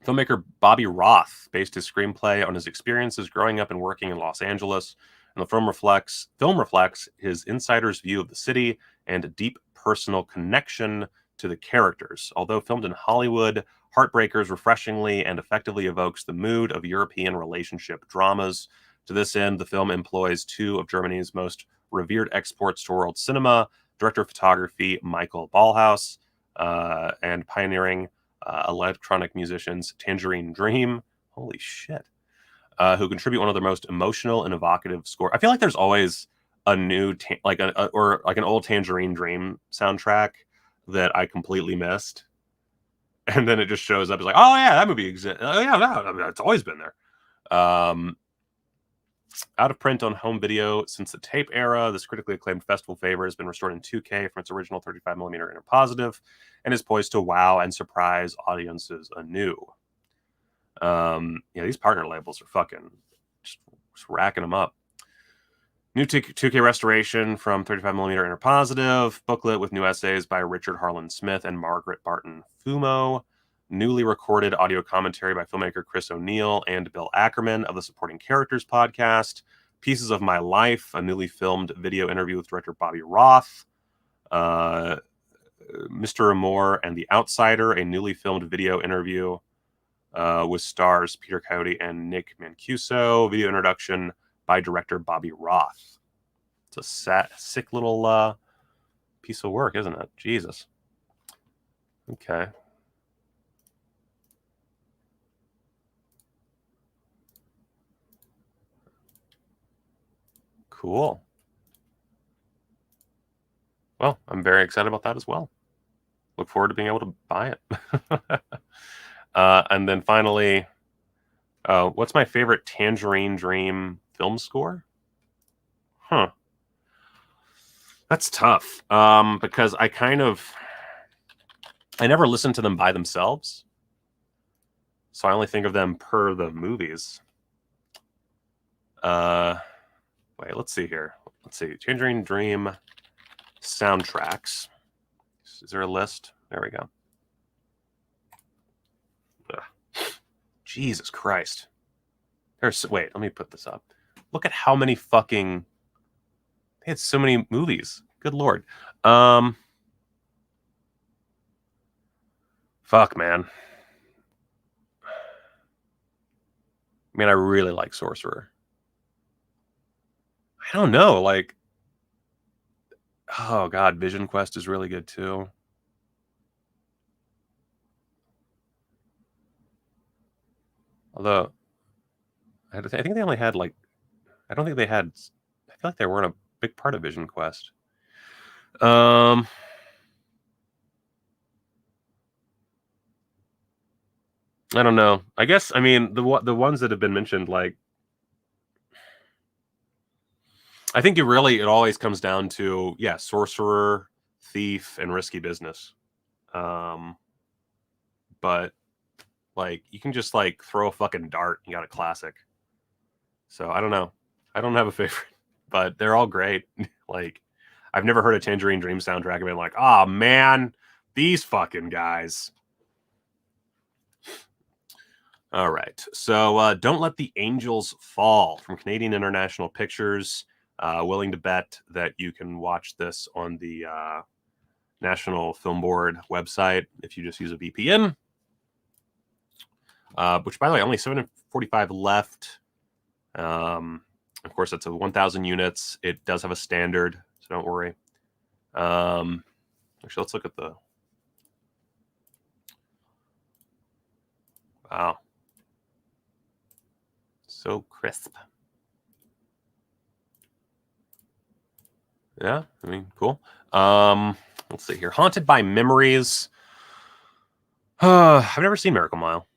A: Filmmaker Bobby Roth based his screenplay on his experiences growing up and working in Los Angeles, and the film reflects his insider's view of the city and a deep personal connection to the characters. Although filmed in Hollywood, Heartbreakers refreshingly and effectively evokes the mood of European relationship dramas. To this end, the film employs two of Germany's most revered exports to world cinema, director of photography Michael Ballhaus, and pioneering electronic musicians Tangerine Dream. Holy shit. Who contribute one of their most emotional and evocative score. I feel like there's always a new, or an old Tangerine Dream soundtrack that I completely missed. And then it just shows up. It's like, oh yeah, that movie exists. Oh yeah, no, it's always been there. Out of print on home video since the tape era, this critically acclaimed festival favorite has been restored in 2K from its original 35mm interpositive and is poised to wow and surprise audiences anew. Yeah, these partner labels are fucking just racking them up. New 2K restoration from 35mm interpositive. Booklet with new essays by Richard Harlan Smith and Margaret Barton Fumo. Newly recorded audio commentary by filmmaker Chris O'Neill and Bill Ackerman of the Supporting Characters podcast. Pieces of My Life, a newly filmed video interview with director Bobby Roth. Mr. Amore and The Outsider, a newly filmed video interview with stars Peter Coyote and Nick Mancuso. Video introduction by director Bobby Roth. It's a sick little piece of work, isn't it? Jesus. Okay. Cool. Well, I'm very excited about that as well. Look forward to being able to buy it. And then finally, what's my favorite Tangerine Dream film score? Huh. That's tough. Because I never listen to them by themselves. So I only think of them per the movies. Wait, let's see here. Let's see. Tangerine Dream soundtracks. Is there a list? There we go. Ugh. Jesus Christ. Wait, let me put this up. Look at how many fucking... They had so many movies. Good Lord. Fuck, man. I mean, I really like Sorcerer. I don't know, like... Oh, God, Vision Quest is really good, too. Although, I think they only had, like... I don't think they had... I feel like they weren't a big part of Vision Quest. I don't know. I guess, I mean, the ones that have been mentioned, like... I think it always comes down to, yeah, Sorcerer, Thief, and Risky Business. But, like, you can just, like, throw a fucking dart and you got a classic. So, I don't know. I don't have a favorite, but they're all great. Like, I've never heard a Tangerine Dream soundtrack and been like, oh, man, these fucking guys. All right. So, Don't Let the Angels Fall from Canadian International Pictures. Willing to bet that you can watch this on the National Film Board website if you just use a VPN. Which, by the way, only 745 left. Of course, that's a 1,000 units. It does have a standard, so don't worry. Actually, let's look at the... Wow. So crisp. Yeah, I mean, cool. Let's see here. Haunted by Memories. I've never seen Miracle Mile.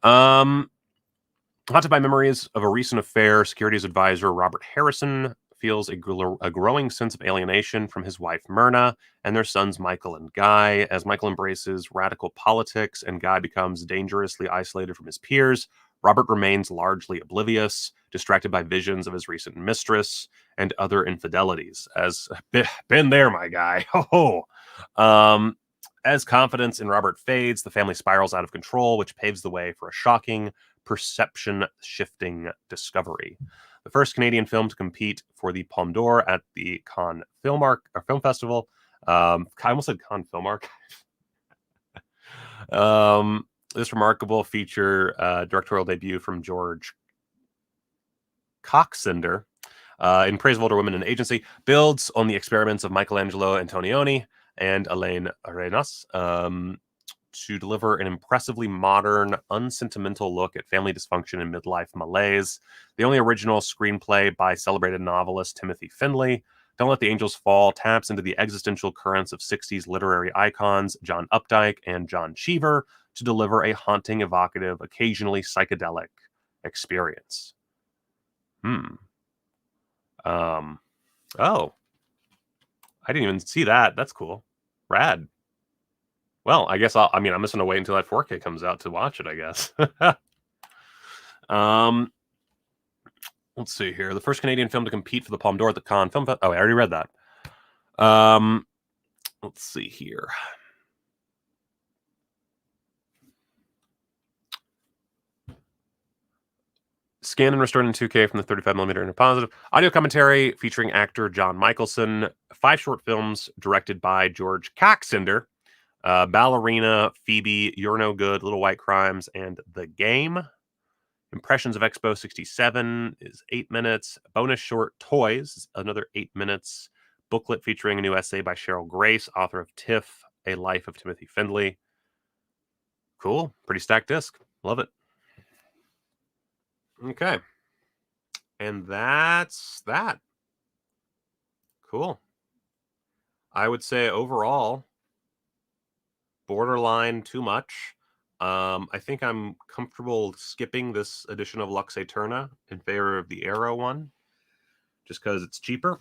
A: Haunted by Memories of a Recent Affair. Securities advisor Robert Harrison feels a growing sense of alienation from his wife Myrna and their sons Michael and Guy. As Michael embraces radical politics and Guy becomes dangerously isolated from his peers, Robert remains largely oblivious, distracted by visions of his recent mistress and other infidelities. As been there, my guy. As confidence in Robert fades, the family spirals out of control, which paves the way for a shocking, perception-shifting discovery. The first Canadian film to compete for the Palme d'Or at the Cannes Film Festival. I almost said Cannes Film Archive. This remarkable feature directorial debut from George Coxender in praise of older women in agency builds on the experiments of Michelangelo Antonioni and Elaine Arenas to deliver an impressively modern, unsentimental look at family dysfunction and midlife malaise. The only original screenplay by celebrated novelist Timothy Findlay, Don't Let the Angels Fall taps into the existential currents of 60s literary icons John Updike and John Cheever to deliver a haunting, evocative, occasionally psychedelic experience. Oh. I didn't even see that. That's cool. Rad. Well, I guess I'm just going to wait until that 4K comes out to watch it, I guess. Let's see here. The first Canadian film to compete for the Palme d'Or at the Cannes Film Festival. Oh, I already read that. Let's see here. Scanned and restored in 2K from the 35mm into positive. Audio commentary featuring actor John Michelson. 5 short films directed by George Coxender. Ballerina, Phoebe, You're No Good, Little White Crimes, and The Game. Impressions of Expo 67 is 8 minutes. Bonus short Toys is another 8 minutes. Booklet featuring a new essay by Cheryl Grace, author of Tiff, A Life of Timothy Findley. Cool. Pretty stacked disc. Love it. Okay. And that's that. Cool. I would say overall, borderline too much. I think I'm comfortable skipping this edition of Lux Aeterna in favor of the Arrow one, just because it's cheaper.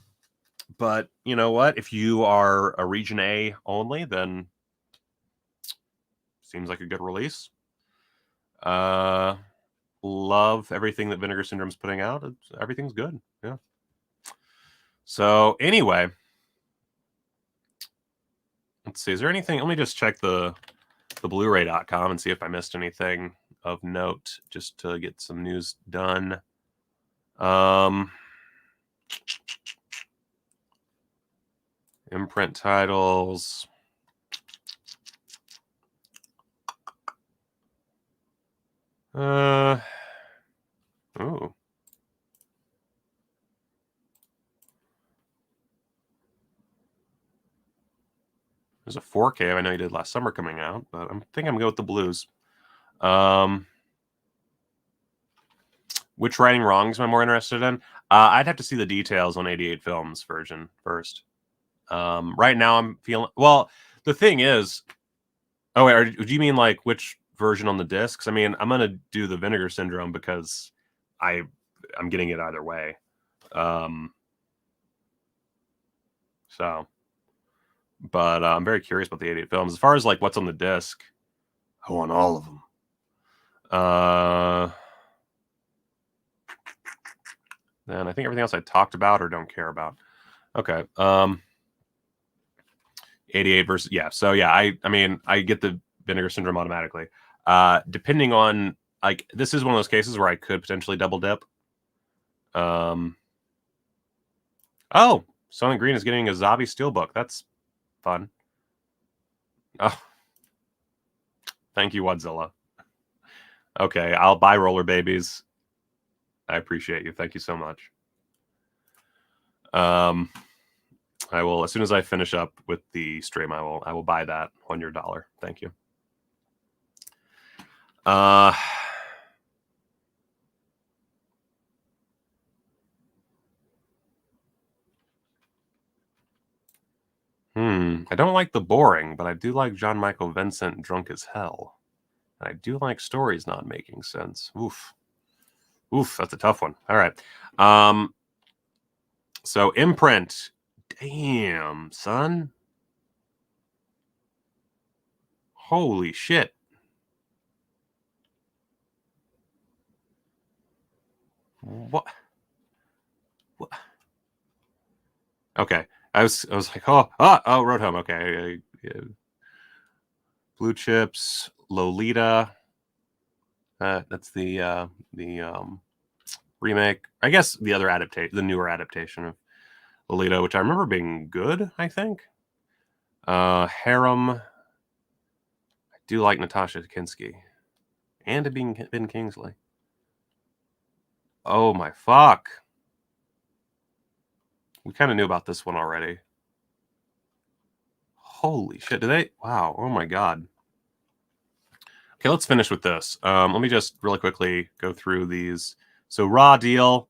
A: But you know what? If you are a Region A only, then seems like a good release. Love everything that Vinegar Syndrome's putting out. Everything's good. Yeah. So anyway, let's see. Is there anything? Let me just check the Blu-ray.com and see if I missed anything of note, just to get some news done. Imprint titles. Ooh. There's a 4K I know you did last summer coming out, but I think I'm going to go with the blues. Which Righting Wrongs am I more interested in? I'd have to see the details on 88 Films version first. Right now I'm feeling... Well, the thing is... Oh, wait, do you mean like which version on the discs? I mean, I'm going to do the Vinegar Syndrome because I'm getting it either way. But I'm very curious about the 88 Films. As far as like what's on the disc, I want all of them. Then I think everything else I talked about or don't care about. Okay. 88 versus... Yeah. So yeah, I mean, I get the Vinegar Syndrome automatically. Depending on... Like, this is one of those cases where I could potentially double dip. Oh! Sonic Green is getting a Zabi Steelbook. That's fun. Oh. Thank you, Wadzilla. Okay, I'll buy Roller Babies. I appreciate you. Thank you so much. I will, as soon as I finish up with the stream, I will buy that on your dollar. Thank you. I don't like The Boring, but I do like John Michael Vincent Drunk as Hell. And I do like Stories Not Making Sense. Oof. Oof, that's a tough one. All right. So Imprint. Damn, son. Holy shit. What? Okay. I was like, oh, Road Home. Okay. Blue Chips, Lolita. That's the remake. I guess the other adaptation, the newer adaptation of Lolita, which I remember being good, I think. Harem. I do like Natasha Kinski. And Ben Kingsley. Oh my fuck. We kind of knew about this one already. Holy shit. Did they? Wow. Oh my god. Okay, let's finish with this. Let me just really quickly go through these. So Raw Deal.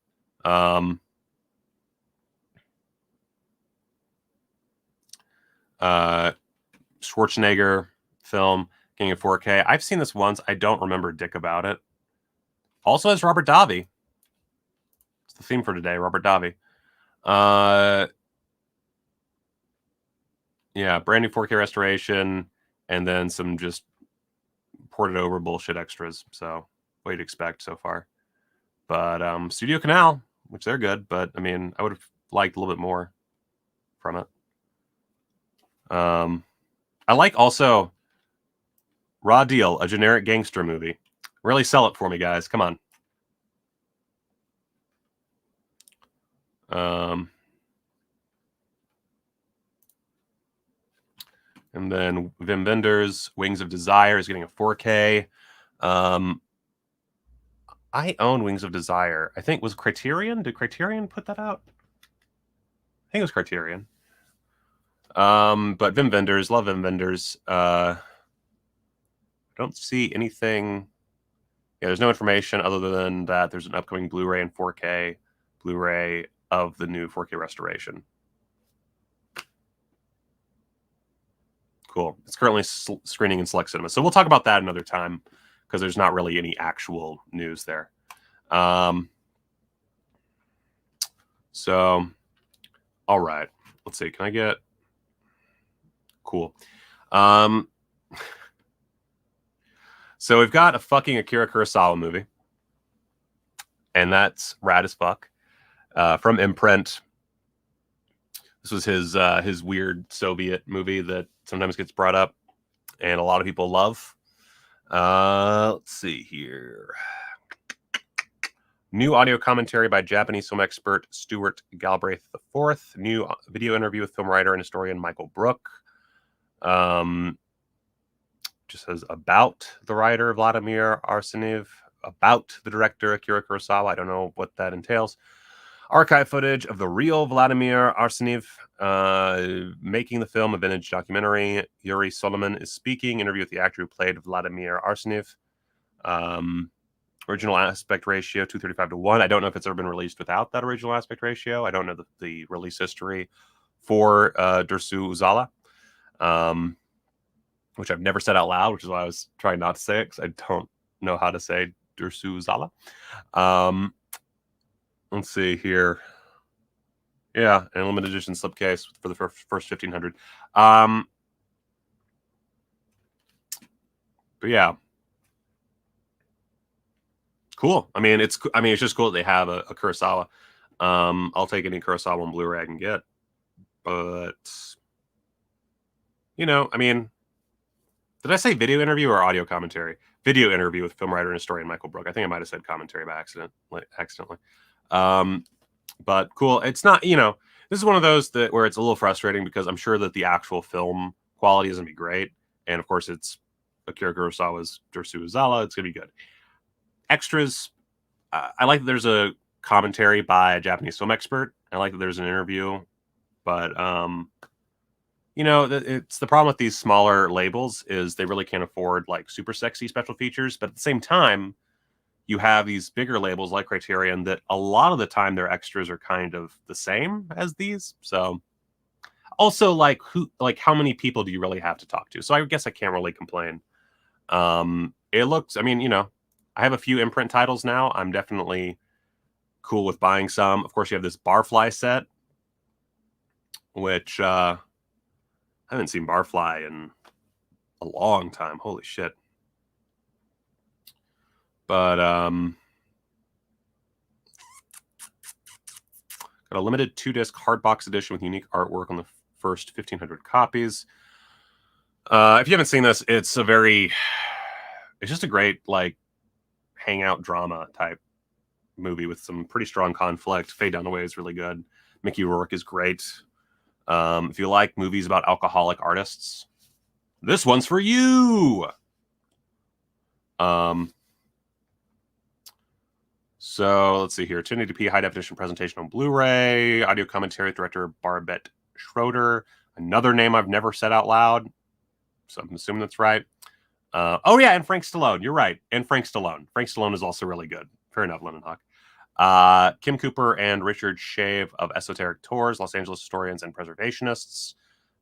A: Schwarzenegger film, getting a 4K. I've seen this once. I don't remember dick about it. Also has Robert Davi. It's the theme for today, Robert Davi. Yeah, brand new 4K restoration, and then some just ported over bullshit extras. So what you'd expect so far. But Studio Canal, which they're good, but I mean, I would have liked a little bit more from it. I like also Raw Deal, a generic gangster movie. Really sell it for me, guys. Come on. And then Wim Wenders' Wings of Desire is getting a 4K. I own Wings of Desire. I think was Criterion. Did Criterion put that out? I think it was Criterion. But Wim Wenders, love Wim Wenders. Don't see anything. Yeah, there's no information other than that there's an upcoming Blu-ray and 4K Blu-ray of the new 4K restoration. Cool. It's currently screening in select cinemas. So we'll talk about that another time because there's not really any actual news there. So, all right. Let's see. Can I get... Cool. So we've got a fucking Akira Kurosawa movie. And that's rad as fuck. From Imprint. This was his weird Soviet movie that sometimes gets brought up and a lot of people love. Let's see here. New audio commentary by Japanese film expert Stuart Galbraith IV. New video interview with film writer and historian Michael Brook. Just says about the writer Vladimir Arseniev, about the director Akira Kurosawa. I don't know what that entails. Archive footage of the real Vladimir Arseniev making the film, a vintage documentary. Yuri Solomon is speaking. Interview with the actor who played Vladimir Arseniev. Original aspect ratio 235:1. I don't know if it's ever been released without that original aspect ratio. I don't know the release history for Dersu Uzala, which I've never said out loud, which is why I was trying not to say it because I don't know how to say Dersu Uzala. Let's see here. Yeah, an limited edition slipcase for the first 1,500. But yeah, cool. I mean, it's just cool that they have a Kurosawa. I'll take any Kurosawa on Blu-ray I can get, but you know, I mean, did I say video interview or audio commentary? Video interview with film writer and historian Michael Brook. I think I might have said commentary by accidentally. But cool. It's not, you know, this is one of those where it's a little frustrating because I'm sure that the actual film quality is going to be great. And of course, it's Akira Kurosawa's Dersu Uzala. It's going to be good. Extras. I like that there's a commentary by a Japanese film expert. I like that there's an interview. But, you know, it's the problem with these smaller labels is they really can't afford like super sexy special features. But at the same time, you have these bigger labels like Criterion that a lot of the time their extras are kind of the same as these. So also like how many people do you really have to talk to? So I guess I can't really complain. It looks, I mean, you know, I have a few Imprint titles now. I'm definitely cool with buying some. Of course, you have this Barfly set, which I haven't seen Barfly in a long time. Holy shit. But got a limited 2-disc hardbox edition with unique artwork on the first 1,500 copies. If you haven't seen this, it's just a great like hangout drama type movie with some pretty strong conflict. Faye Dunaway is really good. Mickey Rourke is great. If you like movies about alcoholic artists, this one's for you. So let's see here. 1080p high definition presentation on Blu-ray. Audio commentary with director Barbette Schroeder. Another name I've never said out loud. So I'm assuming that's right. Oh yeah, and Frank Stallone. You're right. And Frank Stallone. Frank Stallone is also really good. Fair enough, Lennon Hawk. Kim Cooper and Richard Shave of Esoteric Tours, Los Angeles Historians and Preservationists.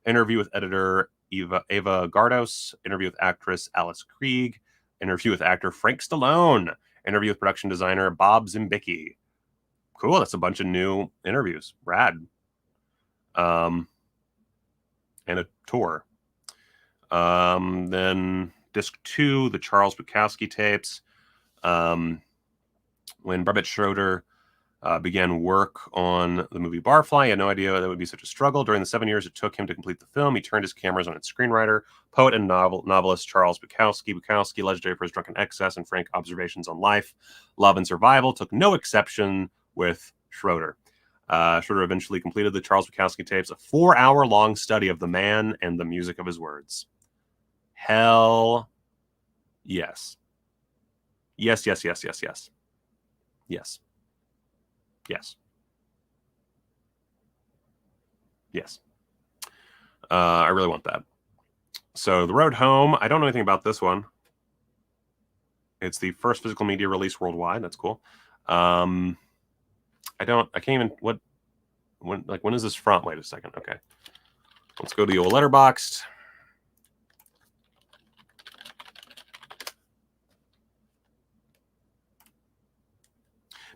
A: Interview with editor Eva Gardos. Interview with actress Alice Krieg. Interview with actor Frank Stallone. Interview with production designer Bob Zimbicki. Cool. That's a bunch of new interviews. Rad. And a tour. Then disc 2, the Charles Bukowski tapes. When Barbette Schroeder Began work on the movie Barfly. He had no idea that would be such a struggle. During the 7 years it took him to complete the film, he turned his cameras on its screenwriter, poet, and novelist Charles Bukowski. Bukowski, legendary for his drunken excess and frank observations on life, love, and survival, took no exception with Schroeder. Schroeder eventually completed the Charles Bukowski tapes, a 4-hour-long study of the man and the music of his words. Hell yes. Yes, yes, yes, yes, yes. Yes. Yes. Yes. I really want that. So The Road Home, I don't know anything about this one. It's the first physical media release worldwide. That's cool. I can't even, when is this from? Wait a second. Okay. Let's go to your Letterboxd.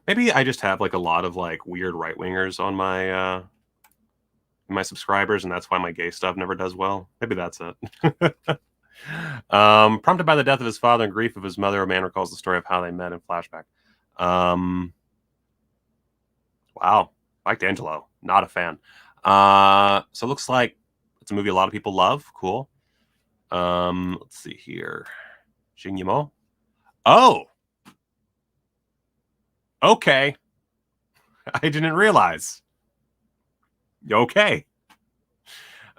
A: Maybe I just have like a lot of like weird right-wingers on my my subscribers, and that's why my gay stuff never does well. Maybe that's it. Prompted by the death of his father and grief of his mother, a man recalls the story of how they met in flashback. Wow. Liked Angelo. Not a fan. So it looks like it's a movie a lot of people love. Cool. Let's see here. Shinyamo. Oh! Okay. I didn't realize. Okay.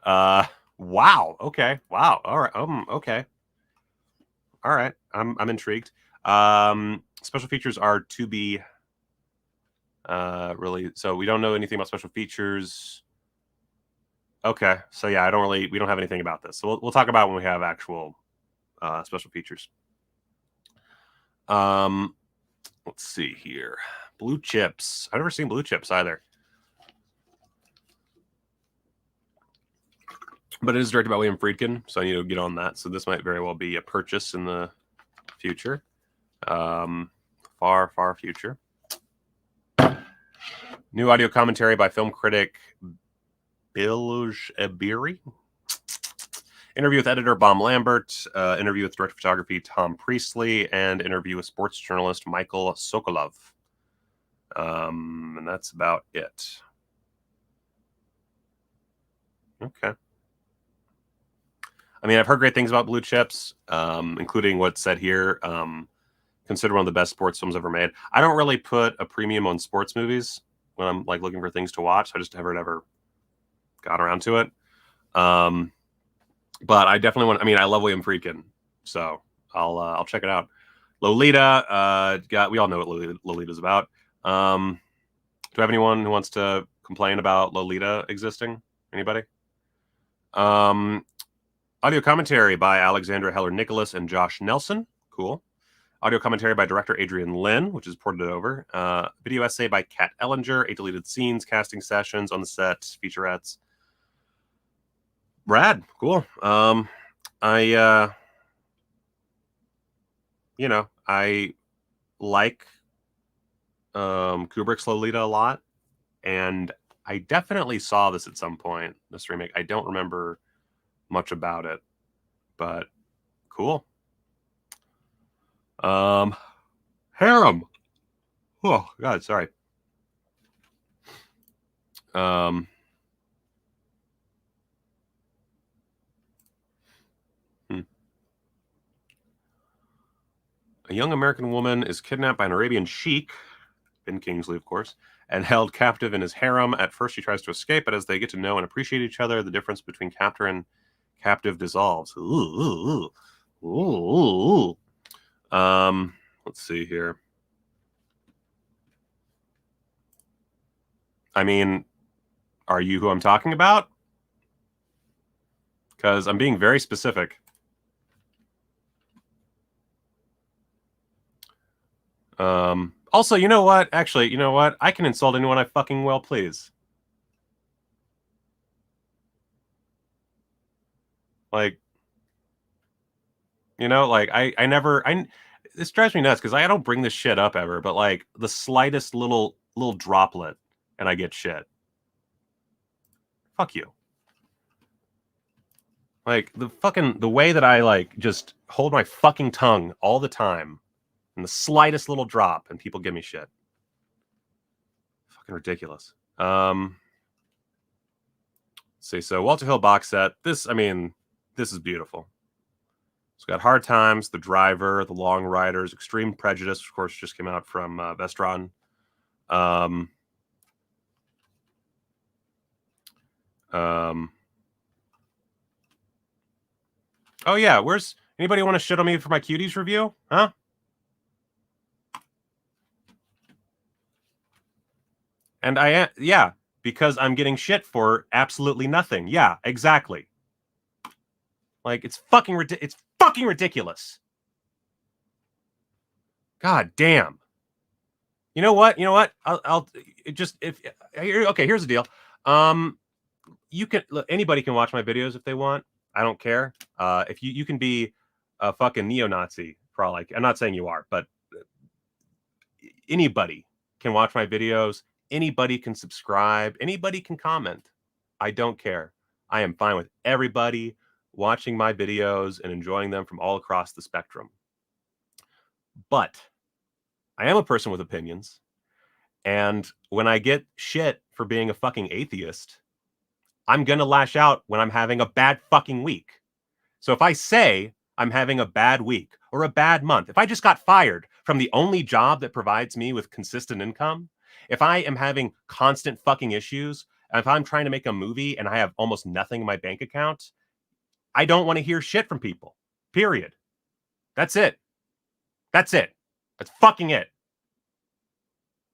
A: Wow. Okay. Wow. All right. Okay. All right. I'm intrigued. Special features are to be really, so we don't know anything about special features. Okay. So yeah, we don't have anything about this. So we'll talk about when we have actual special features. Let's see here. Blue Chips. I've never seen Blue Chips either. But it is directed by William Friedkin, so I need to get on that. So this might very well be a purchase in the future. Far, far future. New audio commentary by film critic Bilge Ebiri. Interview with editor Baum Lambert. Interview with director of photography Tom Priestley. And interview with sports journalist Michael Sokolov. And that's about it. Okay. I mean, I've heard great things about Blue Chips, including what's said here. Considered one of the best sports films ever made. I don't really put a premium on sports movies when I'm like looking for things to watch. I just haven't ever got around to it. But I definitely want. I mean, I love William Friedkin, so I'll check it out. Lolita. We all know what Lolita's about. Do I have anyone who wants to complain about Lolita existing? Anybody? Audio commentary by Alexandra Heller-Nicholas and Josh Nelson. Cool. Audio commentary by director Adrian Lin, which is ported over. Video essay by Kat Ellinger. 8 deleted scenes, casting sessions on the set, featurettes. Rad. Cool. I like Kubrick's Lolita a lot, and I definitely saw this at some point, this remake. I don't remember much about it, but cool. Harem. Oh God, sorry. A young American woman is kidnapped by an Arabian sheik, Ben Kingsley, of course, and held captive in his harem. At first, she tries to escape, but as they get to know and appreciate each other, the difference between captor and captive dissolves. Ooh. Let's see here. I mean, are you who I'm talking about? Because I'm being very specific. Also, you know what? Actually, you know what? I can insult anyone I fucking well please. Like, you know, like this drives me nuts because I don't bring this shit up ever, but like the slightest little droplet and I get shit. Fuck you. Like the way that I like just hold my fucking tongue all the time and the slightest little drop and people give me shit. Fucking ridiculous. See, so Walter Hill box set. This is beautiful. It's got Hard Times, The Driver, The Long Riders, Extreme Prejudice, of course, just came out from Vestron. Oh yeah, where's anybody want to shit on me for my Cuties review? Huh? And yeah, because I'm getting shit for absolutely nothing. Yeah, exactly. Like it's fucking ridiculous. God damn. You know what? I'll just okay, here's the deal. You can anybody can watch my videos if they want. I don't care. If you can be a fucking neo-Nazi for all I'm not saying you are, but anybody can watch my videos. Anybody can subscribe. Anybody can comment. I don't care. I am fine with everybody watching my videos and enjoying them from all across the spectrum. But I am a person with opinions. And when I get shit for being a fucking atheist, I'm going to lash out when I'm having a bad fucking week. So if I say I'm having a bad week or a bad month, if I just got fired from the only job that provides me with consistent income, if I am having constant fucking issues, if I'm trying to make a movie and I have almost nothing in my bank account, I don't want to hear shit from people. Period. That's it. That's it. That's fucking it.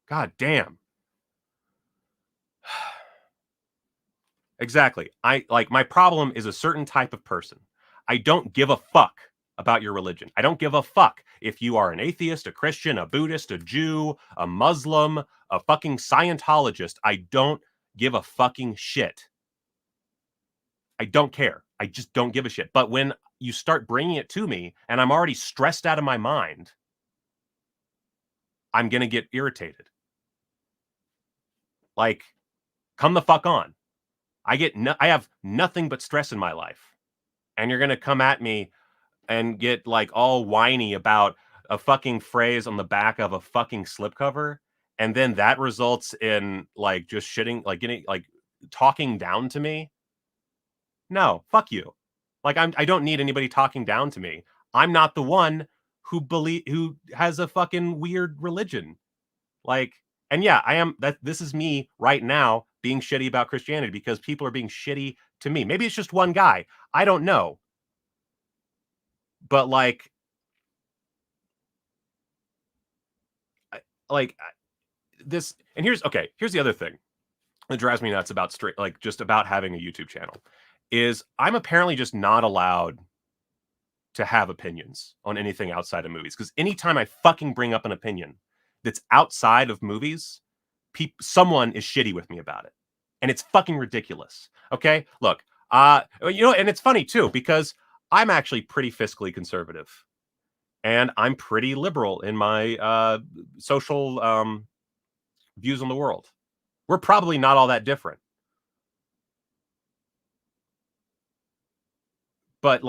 A: God damn. Exactly. My problem is a certain type of person. I don't give a fuck about your religion. I don't give a fuck if you are an atheist, a Christian, a Buddhist, a Jew, a Muslim, a fucking Scientologist. I don't give a fucking shit. I don't care. I just don't give a shit. But when you start bringing it to me and I'm already stressed out of my mind, I'm going to get irritated. Like, come the fuck on. I have nothing but stress in my life. And you're going to come at me and get like all whiny about a fucking phrase on the back of a fucking slipcover. And then that results in like just shitting, like getting like talking down to me. No, fuck you. Like I don't need anybody talking down to me. I'm not the one who has a fucking weird religion. Like, and yeah, I am this is me right now being shitty about Christianity because people are being shitty to me. Maybe it's just one guy. I don't know. But like this, and here's the other thing that drives me nuts about just about having a YouTube channel is I'm apparently just not allowed to have opinions on anything outside of movies. Because anytime I fucking bring up an opinion that's outside of movies, someone is shitty with me about it. And it's fucking ridiculous. Okay? Look, and it's funny too, because I'm actually pretty fiscally conservative. And I'm pretty liberal in my social views on the world. We're probably not all that different. But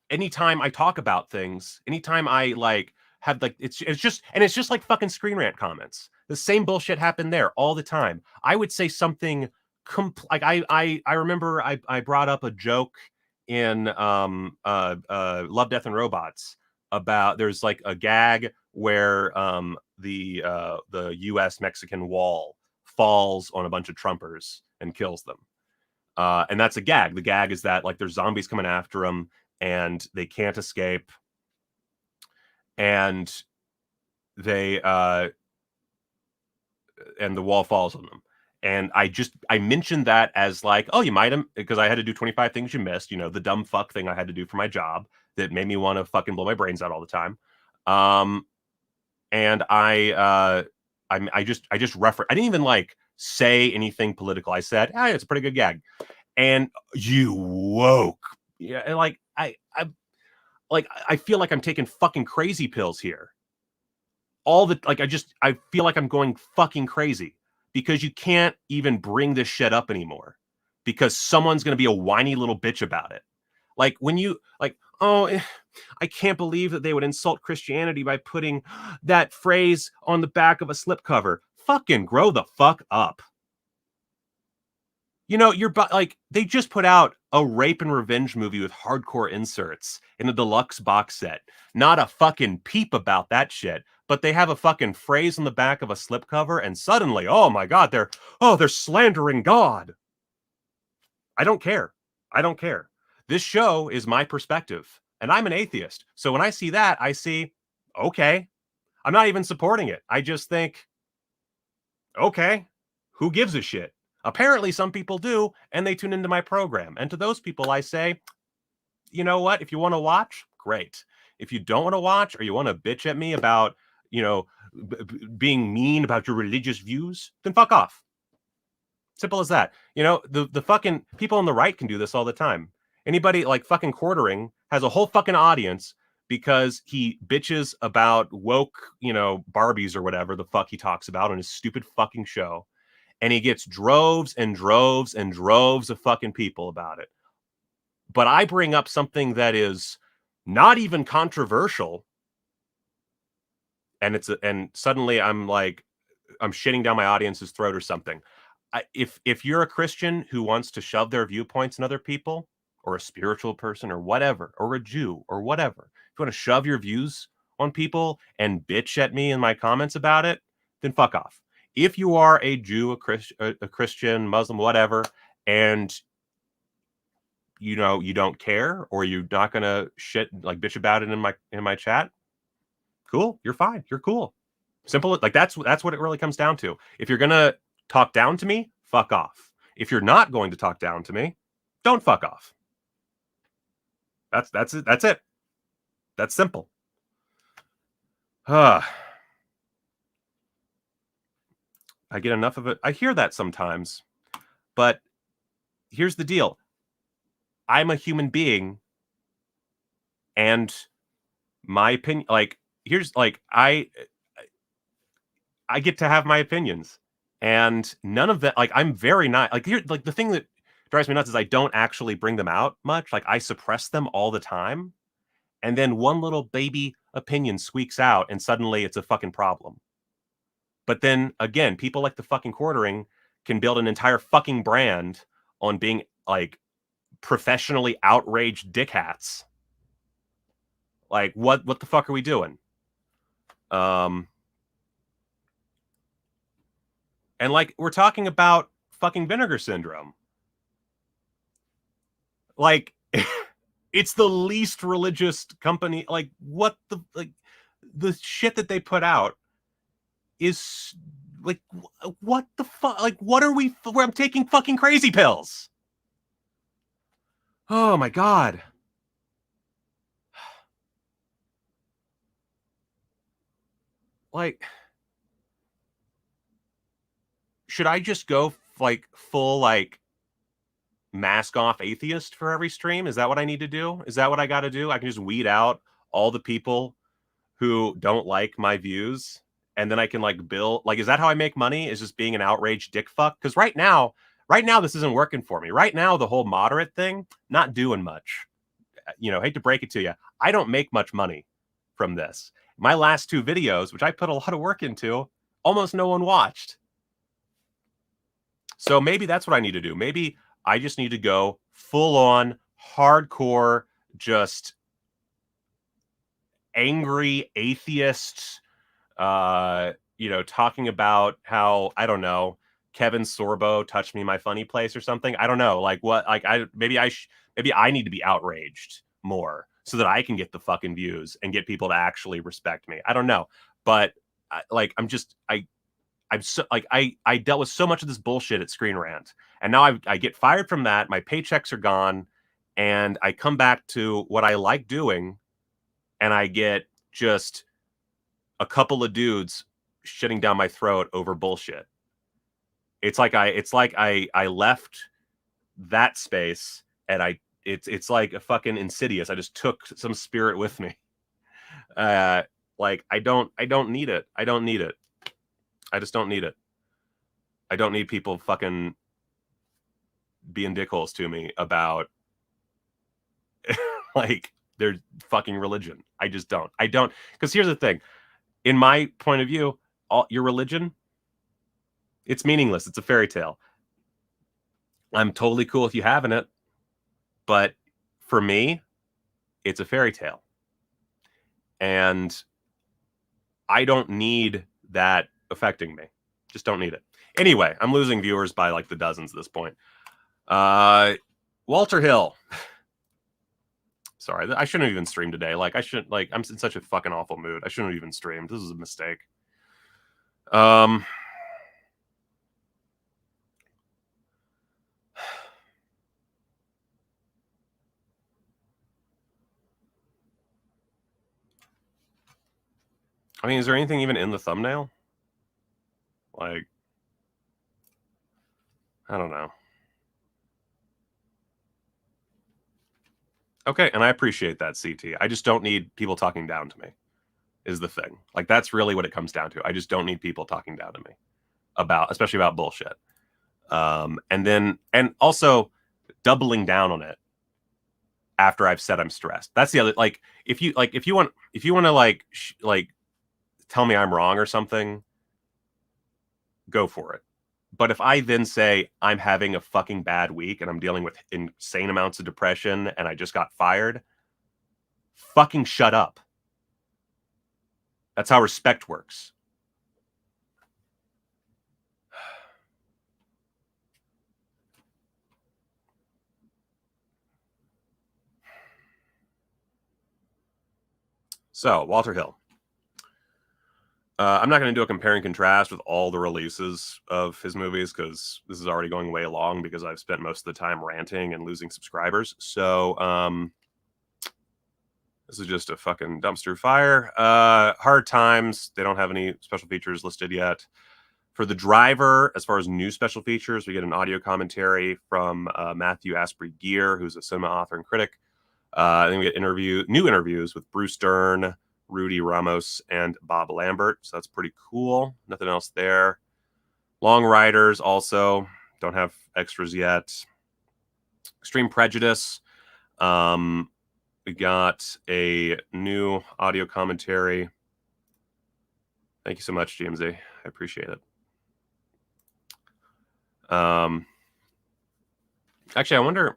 A: anytime I talk about things, anytime I have it's just like fucking Screen Rant comments. The same bullshit happened there all the time. I would say something I remember I brought up a joke in Love, Death and Robots about there's like a gag where the US Mexican wall falls on a bunch of Trumpers and kills them. And that's a gag. The gag is that like there's zombies coming after them and they can't escape. And they and the wall falls on them. And I mentioned that as like, oh, you might have, because I had to do 25 things you missed, the dumb fuck thing I had to do for my job that made me want to fucking blow my brains out all the time. And I just referenced, I didn't even like say anything political. I said, hey, it's a pretty good gag. And you woke. Yeah, and like I feel like I'm taking fucking crazy pills here. I feel like I'm going fucking crazy because you can't even bring this shit up anymore because someone's going to be a whiny little bitch about it. Like when you like, oh, I can't believe that they would insult Christianity by putting that phrase on the back of a slipcover. Fucking grow the fuck up. You know, like, they just put out a rape and revenge movie with hardcore inserts in the deluxe box set. Not a fucking peep about that shit, but they have a fucking phrase on the back of a slipcover, and suddenly, oh my God, they're slandering God. I don't care. I don't care. This show is my perspective, and I'm an atheist. So when I see that, I see, okay, I'm not even supporting it. I just think, okay, who gives a shit? Apparently some people do, and they tune into my program. And to those people, I say, you know what? If you want to watch, great. If you don't want to watch, or you want to bitch at me about, you know, being mean about your religious views, then fuck off. Simple as that. You know, the fucking people on the right can do this all the time. Anybody like fucking Quartering has a whole fucking audience because he bitches about woke, you know, Barbies or whatever the fuck he talks about on his stupid fucking show. And he gets droves and droves and droves of fucking people about it. But I bring up something that is not even controversial, and and suddenly I'm shitting down my audience's throat or something. If you're a Christian who wants to shove their viewpoints in other people, or a spiritual person or whatever, or a Jew or whatever, if you want to shove your views on people and bitch at me in my comments about it, then fuck off. If you are a Jew, a Christian, Muslim, whatever, and you know you don't care, or you're not gonna bitch about it in my chat, cool, you're fine, you're cool. Simple. Like that's what it really comes down to. If you're gonna talk down to me, fuck off. If you're not going to talk down to me, don't fuck off. That's it. That's it. That's simple. I get enough of it. I hear that sometimes, but here's the deal. I'm a human being, and my opinion, I get to have my opinions, and none of that, I'm very not, the thing that drives me nuts is I don't actually bring them out much. Like, I suppress them all the time, and then one little baby opinion squeaks out, and suddenly it's a fucking problem. But then again, people like the fucking Quartering can build an entire fucking brand on being like professionally outraged dickhats. Like, what the fuck are we doing? And like, we're talking about fucking Vinegar Syndrome. Like, it's the least religious company. Like, what the shit that they put out is like, what the fuck? Like, what are we? I'm taking fucking crazy pills. Oh my God. Like, should I just go like full like mask off atheist for every stream? Is that what I need to do? Is that what I got to do? I can just weed out all the people who don't like my views, and then I can like build, like, is that how I make money? Is just being an outraged dick fuck? Because right now this isn't working for me. Right now, the whole moderate thing, not doing much. You know, hate to break it to you, I don't make much money from this. My last two videos, which I put a lot of work into, almost no one watched. So maybe that's what I need to do. Maybe I just need to go full on hardcore, just angry atheist, you know, talking about how, I don't know, Kevin Sorbo touched me in my funny place or something. I don't know, like what, like maybe I need to be outraged more so that I can get the fucking views and get people to actually respect me. I don't know, but I'm so like, I dealt with so much of this bullshit at Screen Rant, and now I get fired from that. My paychecks are gone, and I come back to what I like doing, and I get just a couple of dudes shitting down my throat over bullshit. It's like I left that space, and it's like a fucking Insidious. I just took some spirit with me. Like, I don't need it. I don't need it. I just don't need it. I don't need people fucking being dickholes to me about like their fucking religion. I just don't. I don't, because here's the thing. In my point of view, your religion, it's meaningless. It's a fairy tale. I'm totally cool if you having it, but for me, it's a fairy tale. And I don't need that affecting me. Just don't need it. Anyway, I'm losing viewers by like the dozens at this point. Walter Hill. Sorry, I shouldn't have even streamed today. Like, I'm in such a fucking awful mood. I shouldn't have even streamed. This is a mistake. I mean, is there anything even in the thumbnail? Like, I don't know. Okay, and I appreciate that, CT. I just don't need people talking down to me, is the thing. Like, that's really what it comes down to. I just don't need people talking down to me especially about bullshit. And also doubling down on it after I've said I'm stressed. That's the other, like, if you want to tell me I'm wrong or something, go for it. But if I then say I'm having a fucking bad week and I'm dealing with insane amounts of depression and I just got fired, fucking shut up. That's how respect works. So, Walter Hill. I'm not going to do a compare and contrast with all the releases of his movies because this is already going way long because I've spent most of the time ranting and losing subscribers. So this is just a fucking dumpster fire. Hard Times. They don't have any special features listed yet. For The Driver, as far as new special features, we get an audio commentary from Matthew Asprey Gear, who's a cinema author and critic. Then we get new interviews with Bruce Dern, Rudy Ramos, and Bob Lambert. So that's pretty cool. Nothing else there. Long Riders also don't have extras yet. Extreme Prejudice. We got a new audio commentary. Thank you so much, GMZ. I appreciate it. Actually, I wonder.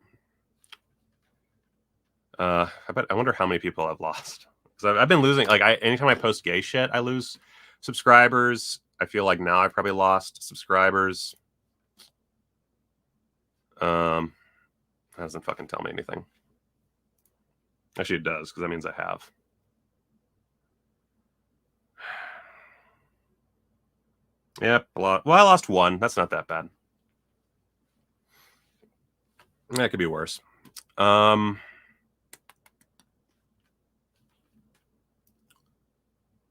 A: I wonder how many people I've lost. Because I've been losing, like, anytime I post gay shit, I lose subscribers. I feel like now I've probably lost subscribers. That doesn't fucking tell me anything. Actually, it does, because that means I have. Yep, a lot. Well, I lost one. That's not that bad. That could be worse.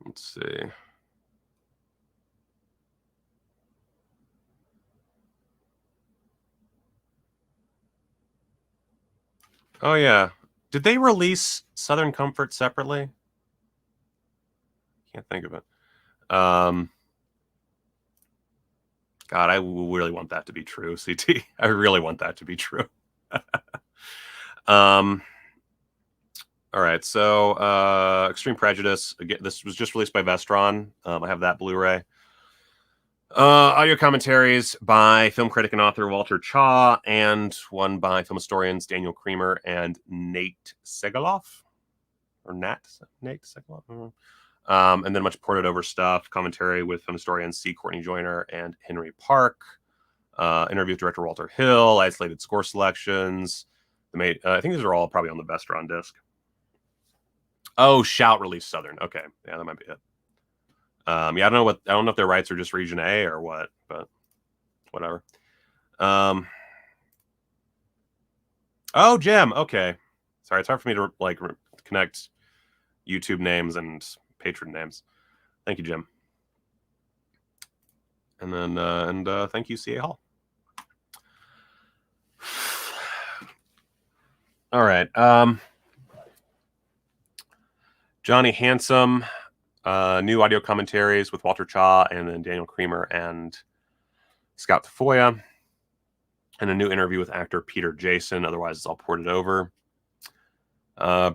A: Let's see. Oh, yeah. Did they release Southern Comfort separately? Can't think of it. God, I really want that to be true, CT. I really want that to be true. All right, so Extreme Prejudice. Again, this was just released by Vestron. I have that Blu-ray. Audio commentaries by film critic and author Walter Chaw, and one by film historians Daniel Creamer and Nate Segaloff. Or Nate Segaloff? And then a bunch of ported over stuff. Commentary with film historians C. Courtney Joyner and Henry Park. Interview with director Walter Hill. Isolated score selections. I think these are all probably on the Vestron disc. Oh, Shout released Southern. Okay, yeah, that might be it. Yeah, I don't know if their rights are just Region A or what, but whatever. Oh, Jim. Okay, sorry, it's hard for me to like connect YouTube names and patron names. Thank you, Jim. And then thank you, CA Hall. All right. Johnny Handsome, new audio commentaries with Walter Chaw and then Daniel Creamer and Scott Tafoya, and a new interview with actor Peter Jason. Otherwise, it's all ported over.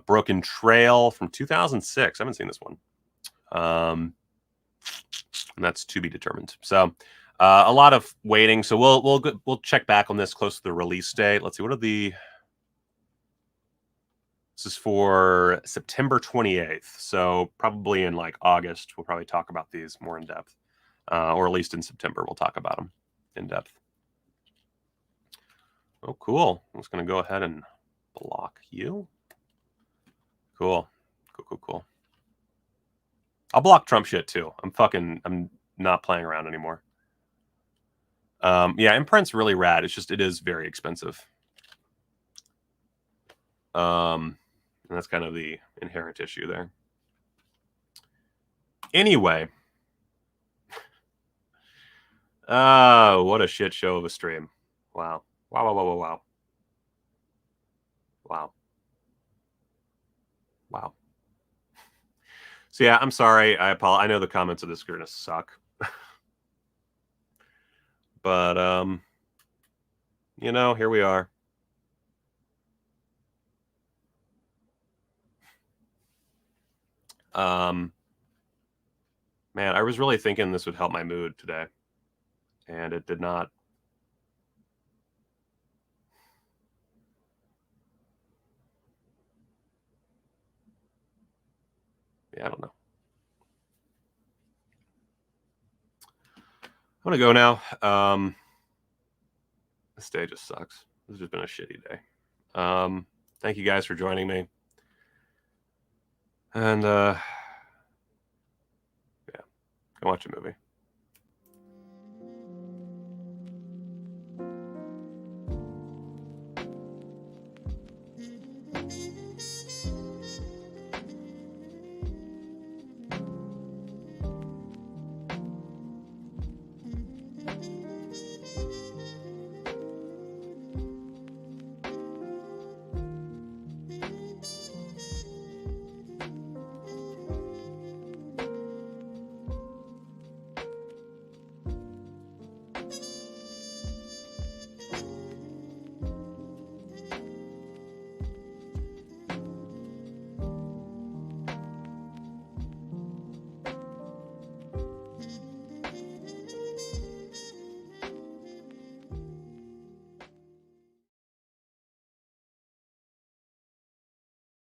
A: Broken Trail from 2006. I haven't seen this one. And that's to be determined. So a lot of waiting. So we'll check back on this close to the release date. Let's see. What are the... This is for September 28th. So probably in like August, we'll probably talk about these more in depth. Or at least in September, we'll talk about them in depth. Oh, cool. I'm just going to go ahead and block you. Cool. Cool. I'll block Trump shit too. I'm not playing around anymore. Yeah, Imprint's really rad. It's just, it is very expensive. And that's kind of the inherent issue there. Anyway. What a shit show of a stream. Wow. Wow. So yeah, I'm sorry. I apologize. I know the comments of this are gonna suck. But you know, here we are. Man, I was really thinking this would help my mood today, and it did not. Yeah, I don't know. I'm gonna go now. This day just sucks. This has just been a shitty day. Thank you guys for joining me. And yeah, go watch a movie.